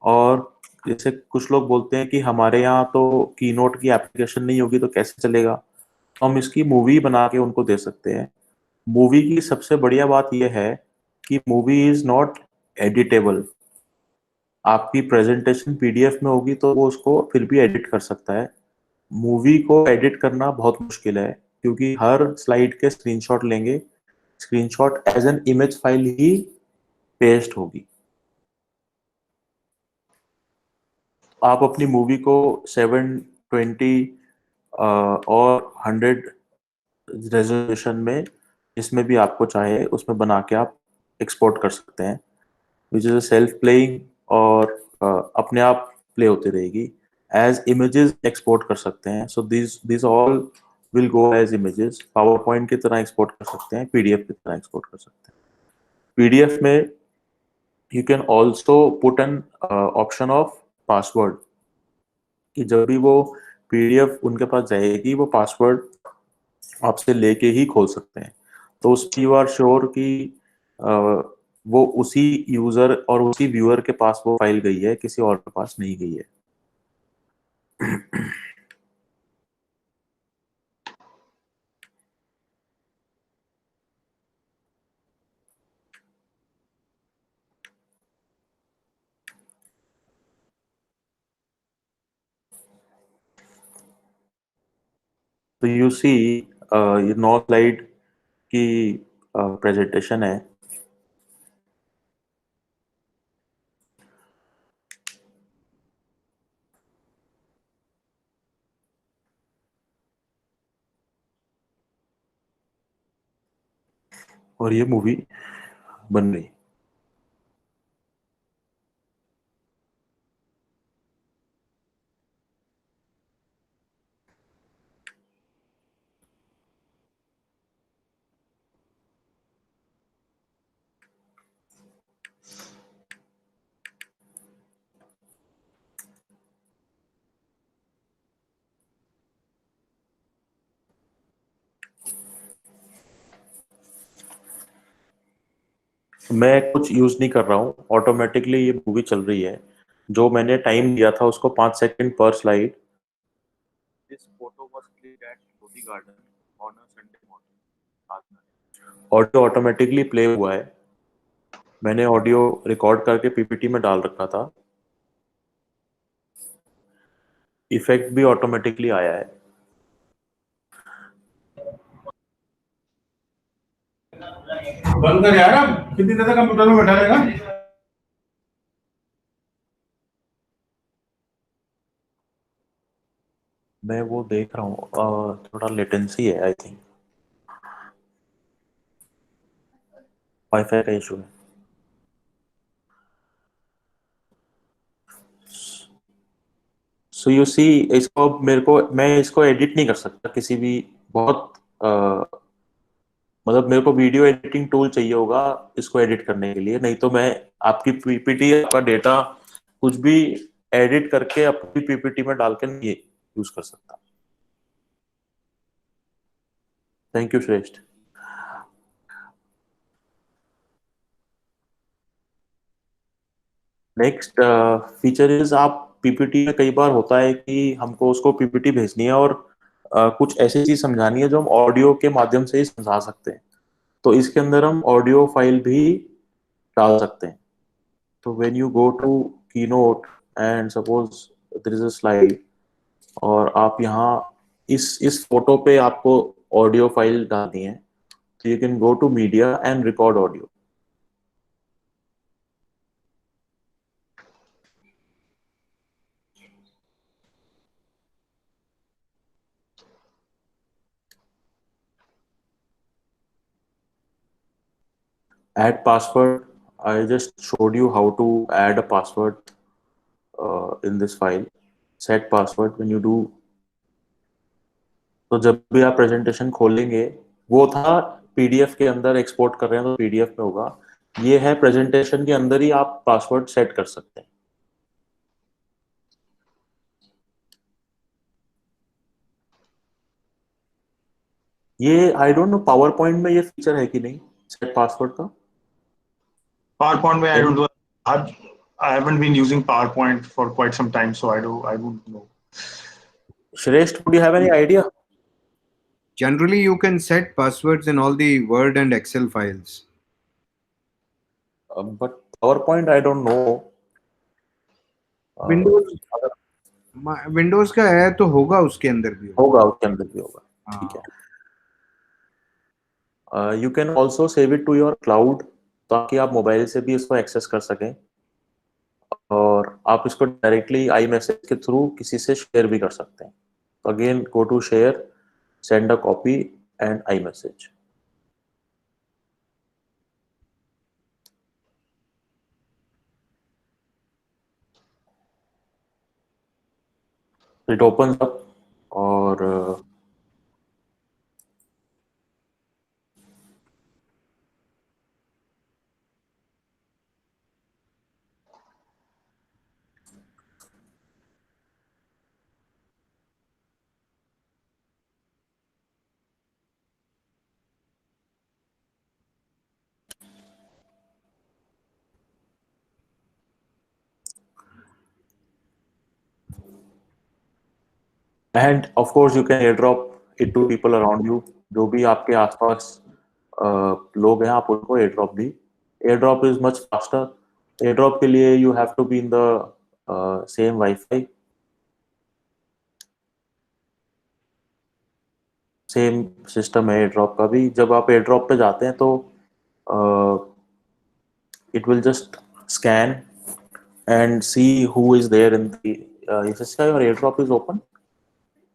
और जैसे कुछ लोग बोलते हैं कि हमारे यहाँ तो कीनोट की एप्लीकेशन नहीं होगी तो कैसे चलेगा, तो हम इसकी मूवी बना के उनको दे सकते हैं. मूवी की सबसे बढ़िया बात यह है कि मूवी इज नॉट एडिटेबल. आपकी प्रेजेंटेशन पीडीएफ में होगी तो वो उसको फिर भी एडिट कर सकता है. मूवी को एडिट करना बहुत मुश्किल है क्योंकि हर स्लाइड के स्क्रीनशॉट लेंगे, screenshot as an image file ही पेस्ट होगी. आप अपनी मूवी को 720 और 100 रेजोल्यूशन में, इसमें भी आपको चाहे उसमें बना के आप एक्सपोर्ट कर सकते हैं, which is a self playing, और अपने आप प्ले होती रहेगी. एज इमेजेस एक्सपोर्ट कर सकते हैं. So this all will go as images. PowerPoint की तरह export कर सकते हैं, PDF की तरह export कर सकते हैं. PDF में you can also put an option of password, कि जब भी वो PDF उनके पास जाएगी वो पासवर्ड आपसे लेके ही खोल सकते हैं. तो उसमें यू आर श्योर कि वो उसी यूजर और उसी व्यूअर के पास वो फाइल गई है, किसी और के पास नहीं गई है. तो यू सी ये 9 स्लाइड की प्रेजेंटेशन है. और ये मूवी बन रही. मैं कुछ यूज नहीं कर रहा हूँ, ऑटोमेटिकली ये मूवी चल रही है. जो मैंने टाइम दिया था उसको 5 सेकंड पर slide. This photo was clicked at Lodhi garden on a Sunday morning. Audio automatically play हुआ है. मैंने ऑडियो रिकॉर्ड करके पीपीटी में डाल रखा था. इफेक्ट भी ऑटोमेटिकली आया है. बंद कर यार, अब कितनी देर तक कंप्यूटर में बैठा रहेगा? मैं वो देख रहा हूँ, थोड़ा लेटेंसी है आई थिंक, वाईफाई का इशू है. सो यू सी, इसको मैं इसको एडिट नहीं कर सकता किसी भी, बहुत मतलब मेरे को वीडियो एडिटिंग टूल चाहिए होगा इसको एडिट करने के लिए. नहीं तो मैं आपकी पीपीटी, आपका डेटा कुछ भी एडिट करके अपनी पीपीटी में डाल के नहीं यूज कर सकता. थैंक यू श्रेष्ठ. नेक्स्ट फीचर इज, आप पीपीटी में कई बार होता है कि हमको उसको पीपीटी भेजनी है और कुछ ऐसी चीज समझानी है जो हम ऑडियो के माध्यम से ही समझा सकते हैं. तो इसके अंदर हम ऑडियो फाइल भी डाल सकते हैं. तो when you go to Keynote and suppose there is a slide, और आप यहाँ इस फोटो पे आपको ऑडियो फाइल डालनी है, तो you can go to media and record audio. Add password. I just showed you how to add a password in this file. Set password when you do. तो जब भी आप प्रेजेंटेशन खोलेंगे, वो था पीडीएफ के अंदर एक्सपोर्ट कर रहे हैं तो पीडीएफ में होगा. ये है प्रेजेंटेशन के अंदर ही आप पासवर्ड सेट कर सकते हैं. ये I don't know power point में ये फीचर है कि नहीं, सेट पासवर्ड का. PowerPoint में I don't know. I haven't been using PowerPoint for quite some time, so I wouldn't know. Shresth, would you have any idea? Generally, you can set passwords in all the Word and Excel files. But PowerPoint, I don't know. Windows का है तो होगा, उसके अंदर भी होगा, उसके अंदर भी होगा. ठीक है. You can also save it to your cloud, ताकि आप मोबाइल से भी इसको एक्सेस कर सकें, और आप इसको डायरेक्टली आई मैसेज के थ्रू किसी से शेयर भी कर सकते हैं. Again go to share, send a copy and iMessage. It opens up, और And of course you can airdrop it to people around you. जो भी आपके आसपास लोग हैं, आप उनको airdrop भी. Airdrop is much faster. Airdrop के लिए you have to be in the same Wi-Fi. Same system है airdrop का भी. जब आप airdrop पे जाते हैं तो it will just scan and see who is there in the Yashasya, your airdrop is open.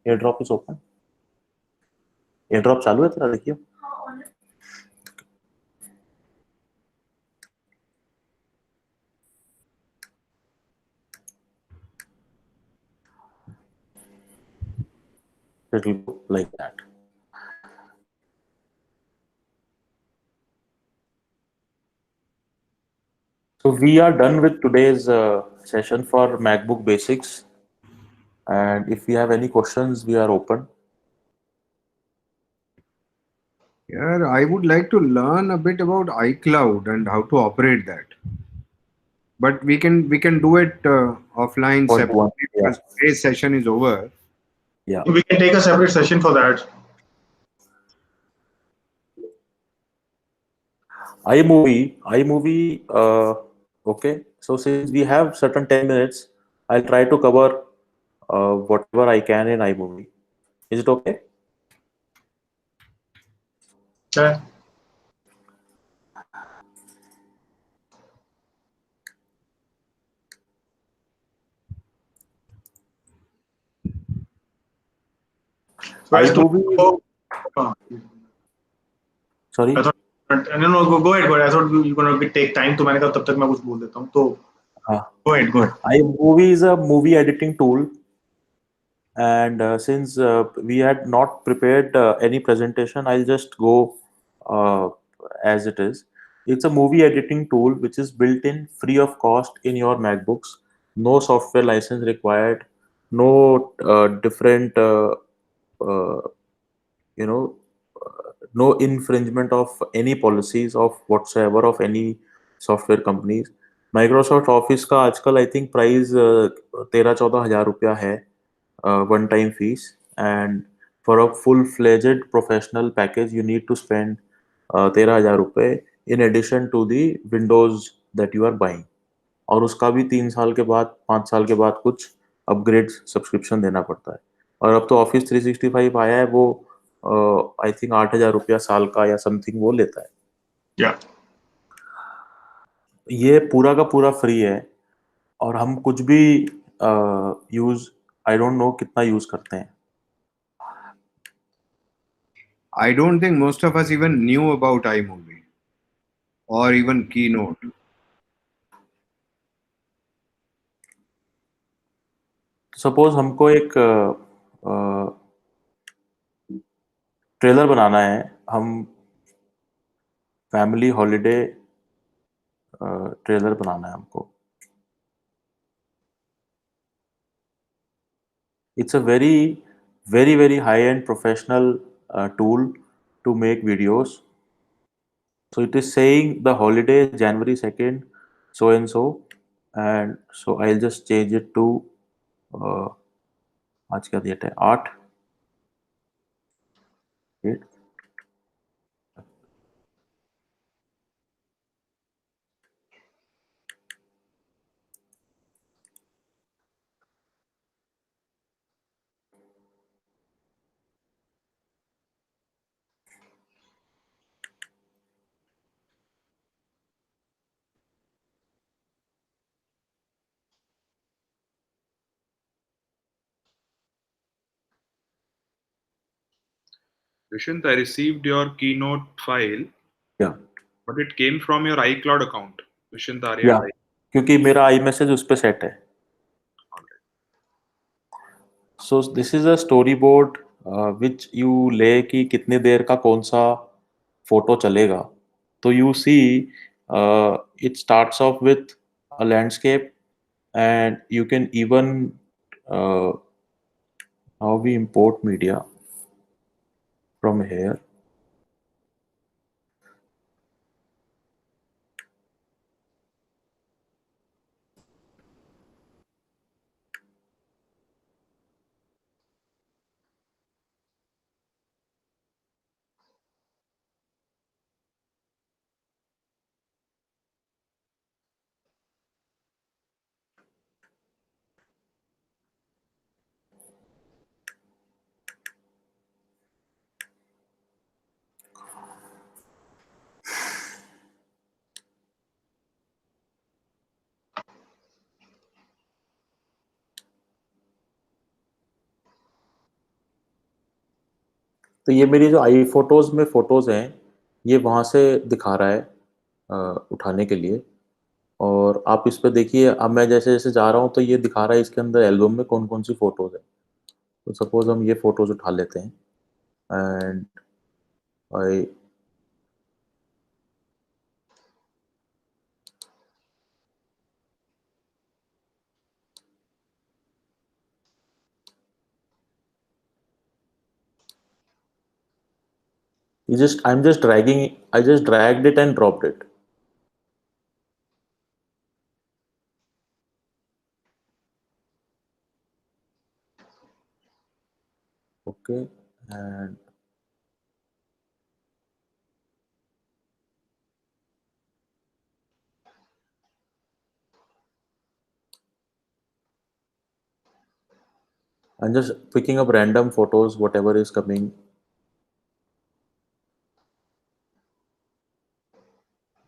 Airdrop is open. Airdrop चालू है तेरा, देखिए. It will go like that. So we are done with today's session for MacBook Basics. And if you have any questions, we are open. Yeah, I would like to learn a bit about iCloud and how to operate that. But we can do it offline One to separately one, yeah. because today's session is over. Yeah. We can take a separate session for that. iMovie, okay. So since we have certain 10 minutes, I'll try to cover whatever I can in iMovie. Is it okay? Yeah. So as to iMovie, sorry. I thought, no, go ahead. I thought you were going to take time, तो मैंने कहा तब तक मैं कुछ बोल देता हूँ. तो go ahead. iMovie is a movie editing tool. And since we had not prepared any presentation, I'll just go as it is. It's a movie editing tool which is built in free of cost in your MacBooks. No software license required. No different, you know, no infringement of any policies of whatsoever of any software companies. Microsoft Office का आजकल I think price 13-14 हज़ार रुपया है. One-time fees, and for a full-fledged professional package you need to spend 13,000 रुपए in addition to the Windows that you are buying. और उसका भी 3 साल के बाद 5 साल के बाद कुछ अपग्रेड सब्सक्रिप्शन देना पड़ता है. और अब तो ऑफिस 365 आया है, वो आई थिंक 8,000 रुपया साल का या समथिंग वो लेता है. Yeah. ये पूरा का पूरा फ्री है और हम कुछ भी यूज आई डोंट नो कितना यूज करते हैं. I don't think most of us even knew about iMovie or even Keynote. Suppose हमको एक ट्रेलर बनाना है. हम फैमिली हॉलिडे ट्रेलर बनाना है हमको. It's a very high-end professional tool to make videos. So it is saying the holiday January 2nd, so and so, and so I'll just change it to आज क्या date है, 8. Dushant, I received your Keynote file. Yeah. But it came from your iCloud account. Dushant Arya. Yeah. क्योंकि मेरा iMessage उस पे set है. So this is a storyboard which you ले कि कितने देर का कौन सा फोटो चलेगा. तो you see it starts off with a landscape, and you can even how we import media from here. तो ये मेरी जो आई फोटोज में फोटोज हैं ये वहाँ से दिखा रहा है उठाने के लिए। और आप इस पे देखिए, अब मैं जैसे जैसे जा रहा हूँ तो ये दिखा रहा है इसके अंदर एल्बम में कौन कौन सी फोटोज है। तो सपोज हम ये फोटोज उठा लेते हैं and I I'm just dragging, I just dragged it and dropped it. Okay, and I'm just picking up random photos, whatever is coming.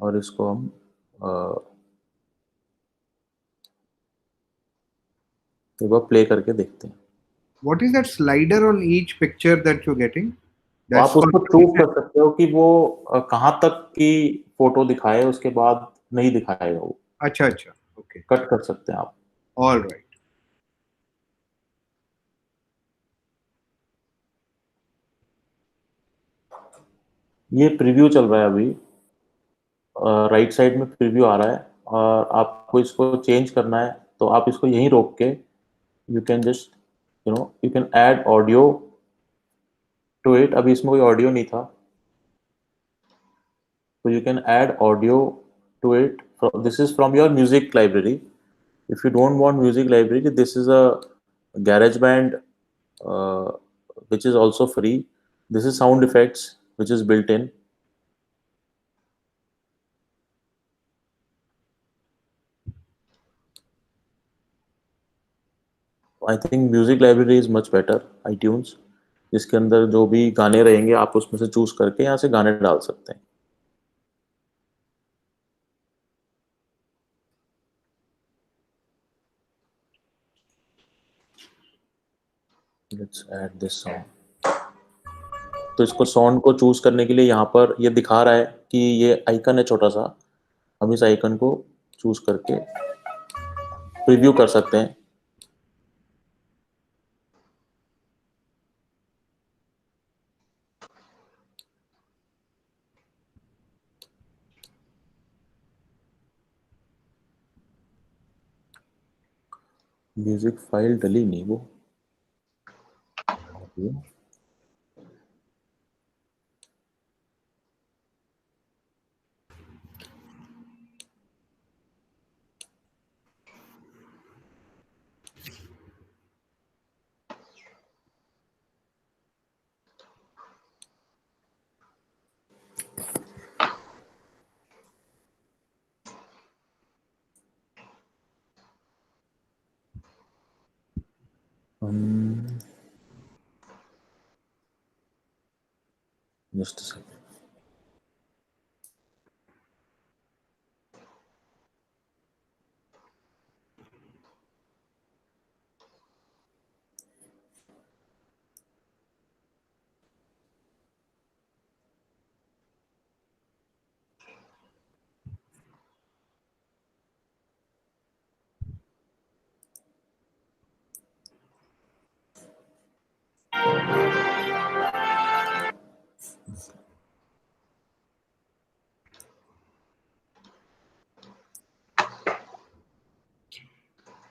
और इसको हम एक बार प्ले करके देखते हैं। What is that slider on each picture that you're getting? आप उसको choose कर सकते हो कि वो कहाँ तक की फोटो दिखाए, उसके बाद नहीं दिखाएगा वो। अच्छा अच्छा, ओके, कट कर सकते हैं आप। All right. ये प्रीव्यू चल रहा है अभी, राइट साइड में प्रीव्यू आ रहा है, और आपको इसको चेंज करना है तो आप इसको यहीं रोक के you can just you can add audio to it. अभी इसमें कोई ऑडियो नहीं था, so you can add audio to it. This is from your music library. If you don't want music library, this is a GarageBand which is also free. This is sound effects which is built in. I think music library is much better. iTunes, इसके अंदर जो भी गाने रहेंगे आप उसमें से choose करके यहाँ से गाने डाल सकते हैं। Let's add this song. तो इसको साउंड को चूज करने के लिए यहाँ पर ये दिखा रहा है कि ये आइकन है छोटा सा, हम इस आइकन को चूज करके प्रीव्यू कर सकते हैं। म्यूजिक फाइल डली नहीं वो। Just a second.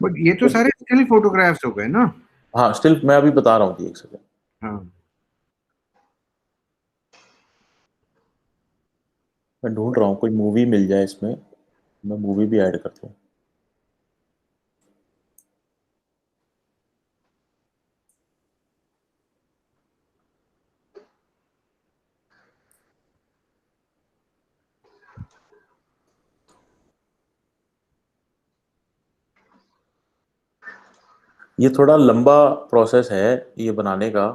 बट ये तो सारे स्टिल फोटोग्राफ्स हो गए ना? हाँ, स्टिल मैं अभी बता रहा हूँ जी, एक सेकंड। हाँ, मैं ढूंढ रहा हूँ कोई मूवी मिल जाए इसमें, मैं मूवी भी ऐड करता हूँ। ये थोड़ा लंबा प्रोसेस है ये बनाने का,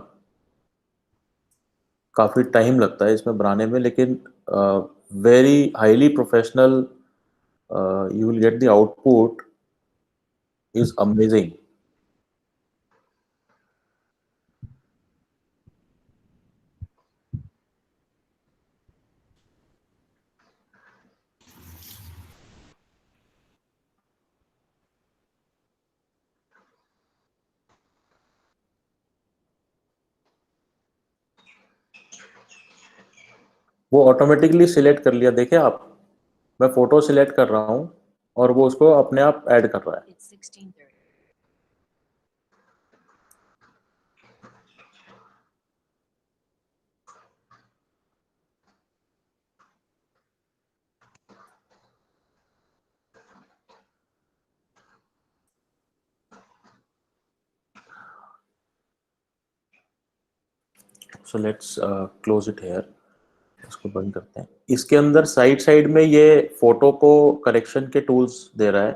काफ़ी टाइम लगता है इसमें बनाने में, लेकिन very highly professional, you will get the output is amazing. वो ऑटोमेटिकली सिलेक्ट कर लिया, देखे आप, मैं फोटो सिलेक्ट कर रहा हूँ और वो उसको अपने आप ऐड कर रहा है। So let's close it here, इसको बंद करते हैं। इसके अंदर साइड साइड में ये फोटो को करेक्शन के टूल्स दे रहा है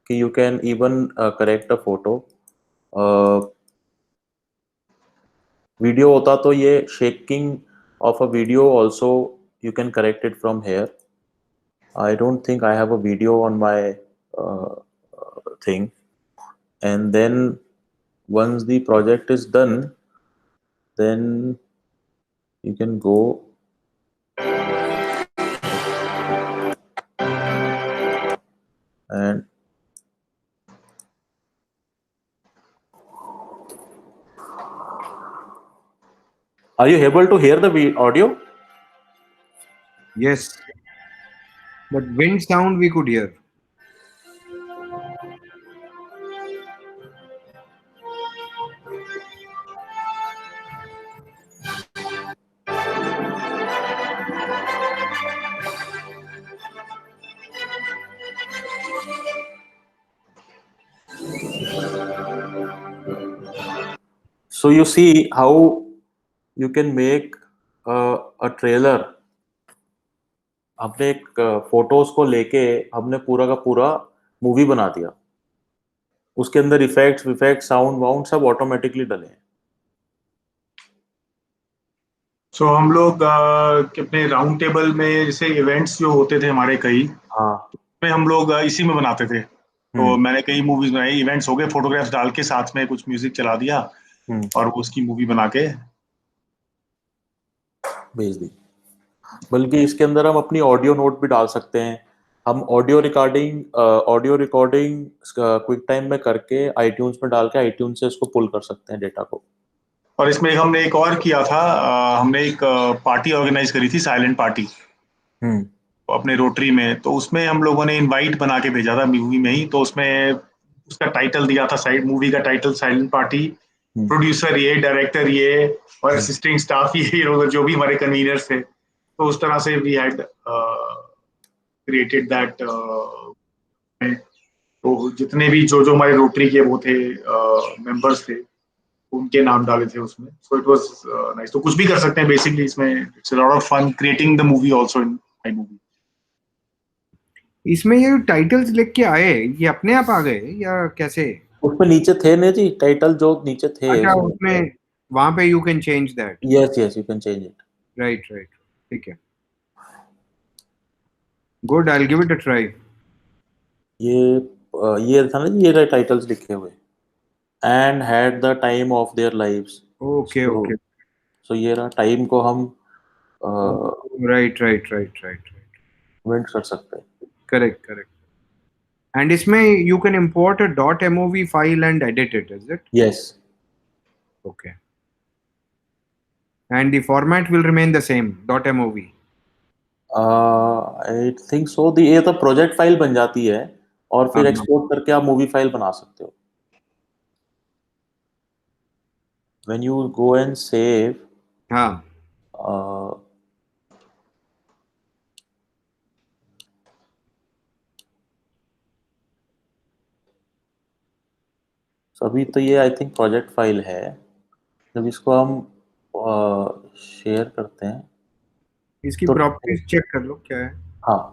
कि you can even correct a photo. Video होता तो ये shaking of a video also you can correct it from here. I don't think I have a video on my thing, and then once the project is done, then you can go and are you able to hear the audio? Yes, but wind sound we could hear. So you see how you can make a trailer. हमने एक photos को लेके हमने पूरा का पूरा movie बना दिया, उसके अंदर इफेक्ट्स साउंड वाउंड सब ऑटोमेटिकली डले हैं। सो हम लोग अपने राउंड टेबल में जैसे इवेंट्स जो होते थे हमारे कई, हाँ, में हम लोग इसी में बनाते थे। तो मैंने कई मूवीज बनाई, इवेंट्स हो गए, फोटोग्राफ्स डाल के साथ में कुछ म्यूजिक चला दिया और वो उसकी मूवी बना के भेज दी। बल्कि इसके अंदर हम अपनी ऑडियो नोट भी डाल सकते हैं। हम ऑडियो रिकॉर्डिंग क्विक टाइम में करके आईट्यून्स में डाल के आईट्यून्स से इसको पुल कर सकते हैं डेटा को। और इसमें हमने एक और किया था, हमने एक पार्टी ऑर्गेनाइज करी थी, साइलेंट पार्टी अपने रोटरी में। तो उसमें हम लोगों ने इनवाइट बना के भेजा था मूवी में ही। तो उसमें उसका टाइटल दिया था, साइड मूवी का टाइटल साइलेंट पार्टी, प्रोड्यूसर ये, डायरेक्टर ये और असिस्टेंट स्टाफ ये जो भी हमारे कन्वीनर्स थे। तो उस तरह से वी हैड क्रिएटेड दैट। तो जितने भी जो हमारे रोटरी के वो थे मेंबर्स थे, उनके नाम डाले थे उसमें। So it was nice. तो कुछ भी कर सकते हैं बेसिकली इसमें। It's a lot of fun creating the movie also in my movie. इसमें ये टाइटल्स लिख के आए, ये अपने आप आ गए या कैसे? उसमें नीचे थे ना जी टाइटल, जो नीचे थे अच्छा, उसमें वहां पे you can change that. Yes you can change it. Right, ठीक है, good, I will give it a try. ये था ना जी, ये टाइटल्स लिखे हुए, and had the time of their lives. Okay okay, so ये रहा, टाइम को हम राइट, इवेंट कर सकते हैं। करेक्ट। And इसमें you can import a .mov file and edit it, is it? Yes. Okay. And the format will remain the same, .mov. I think so. ये तो प्रोजेक्ट फाइल बन जाती है और फिर एक्सपोर्ट करके आप मूवी फाइल बना सकते हो। When you go and save, हाँ, अभी तो ये आई थिंक प्रोजेक्ट फाइल है। जब इसको हम शेयर करते हैं, इसकी तो प्रॉपर्टीज चेक कर लो क्या है। हाँ,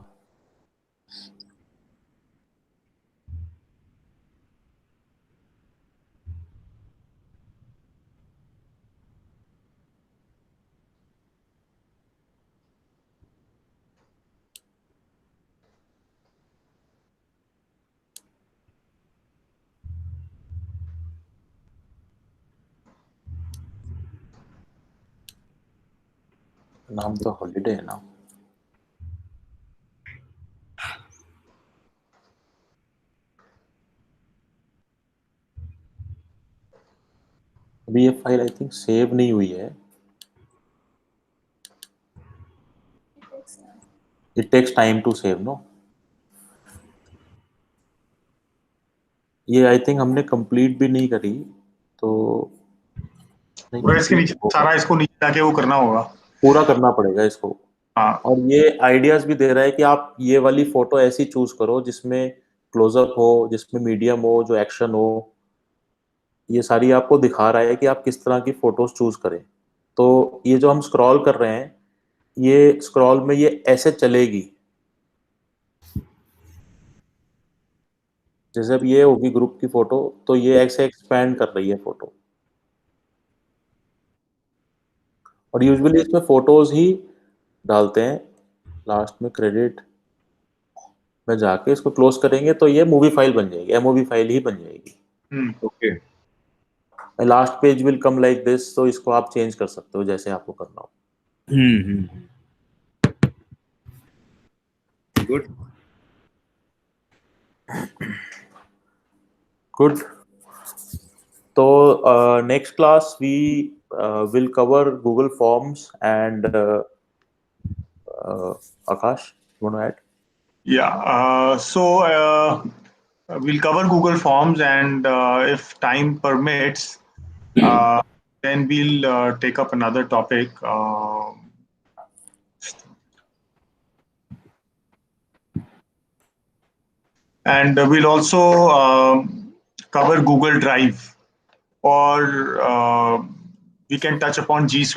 नाम तो हॉलीडे है ना। अभी ये फाइल आई थिंक सेव नहीं हुई है। It takes time to save, no? ये आई थिंक हमने कंप्लीट भी नहीं करी, तो पूरा इसके नीचे सारा इसको नीचे जाके वो करना होगा, पूरा करना पड़ेगा इसको। हाँ। और ये आइडियाज भी दे रहा है कि आप ये वाली फोटो ऐसी चूज करो जिसमें क्लोजअप हो, जिसमें मीडियम हो, जो एक्शन हो। ये सारी आपको दिखा रहा है कि आप किस तरह की फोटोज चूज करें। तो ये जो हम स्क्रॉल कर रहे हैं, ये स्क्रॉल में ये ऐसे चलेगी। जैसे अब ये होगी ग्रुप की फोटो, तो ये ऐसे एक्सपैंड कर रही है फोटो। और यूजुअली इसमें फोटोज ही डालते हैं लास्ट में। क्रेडिट में जाके इसको क्लोज करेंगे तो ये मूवी फाइल बन जाएगी, एमओवी फाइल ही बन जाएगी। Okay. Last page will come like this, तो इसको आप चेंज कर सकते हो जैसे आपको करना हो। Good good. तो next class we will cover Google forms and Akash, you want to add? Yeah, so we'll cover Google Forms, and if time permits, then we'll take up another topic. And we'll also cover Google Drive, or we can touch upon G Suite.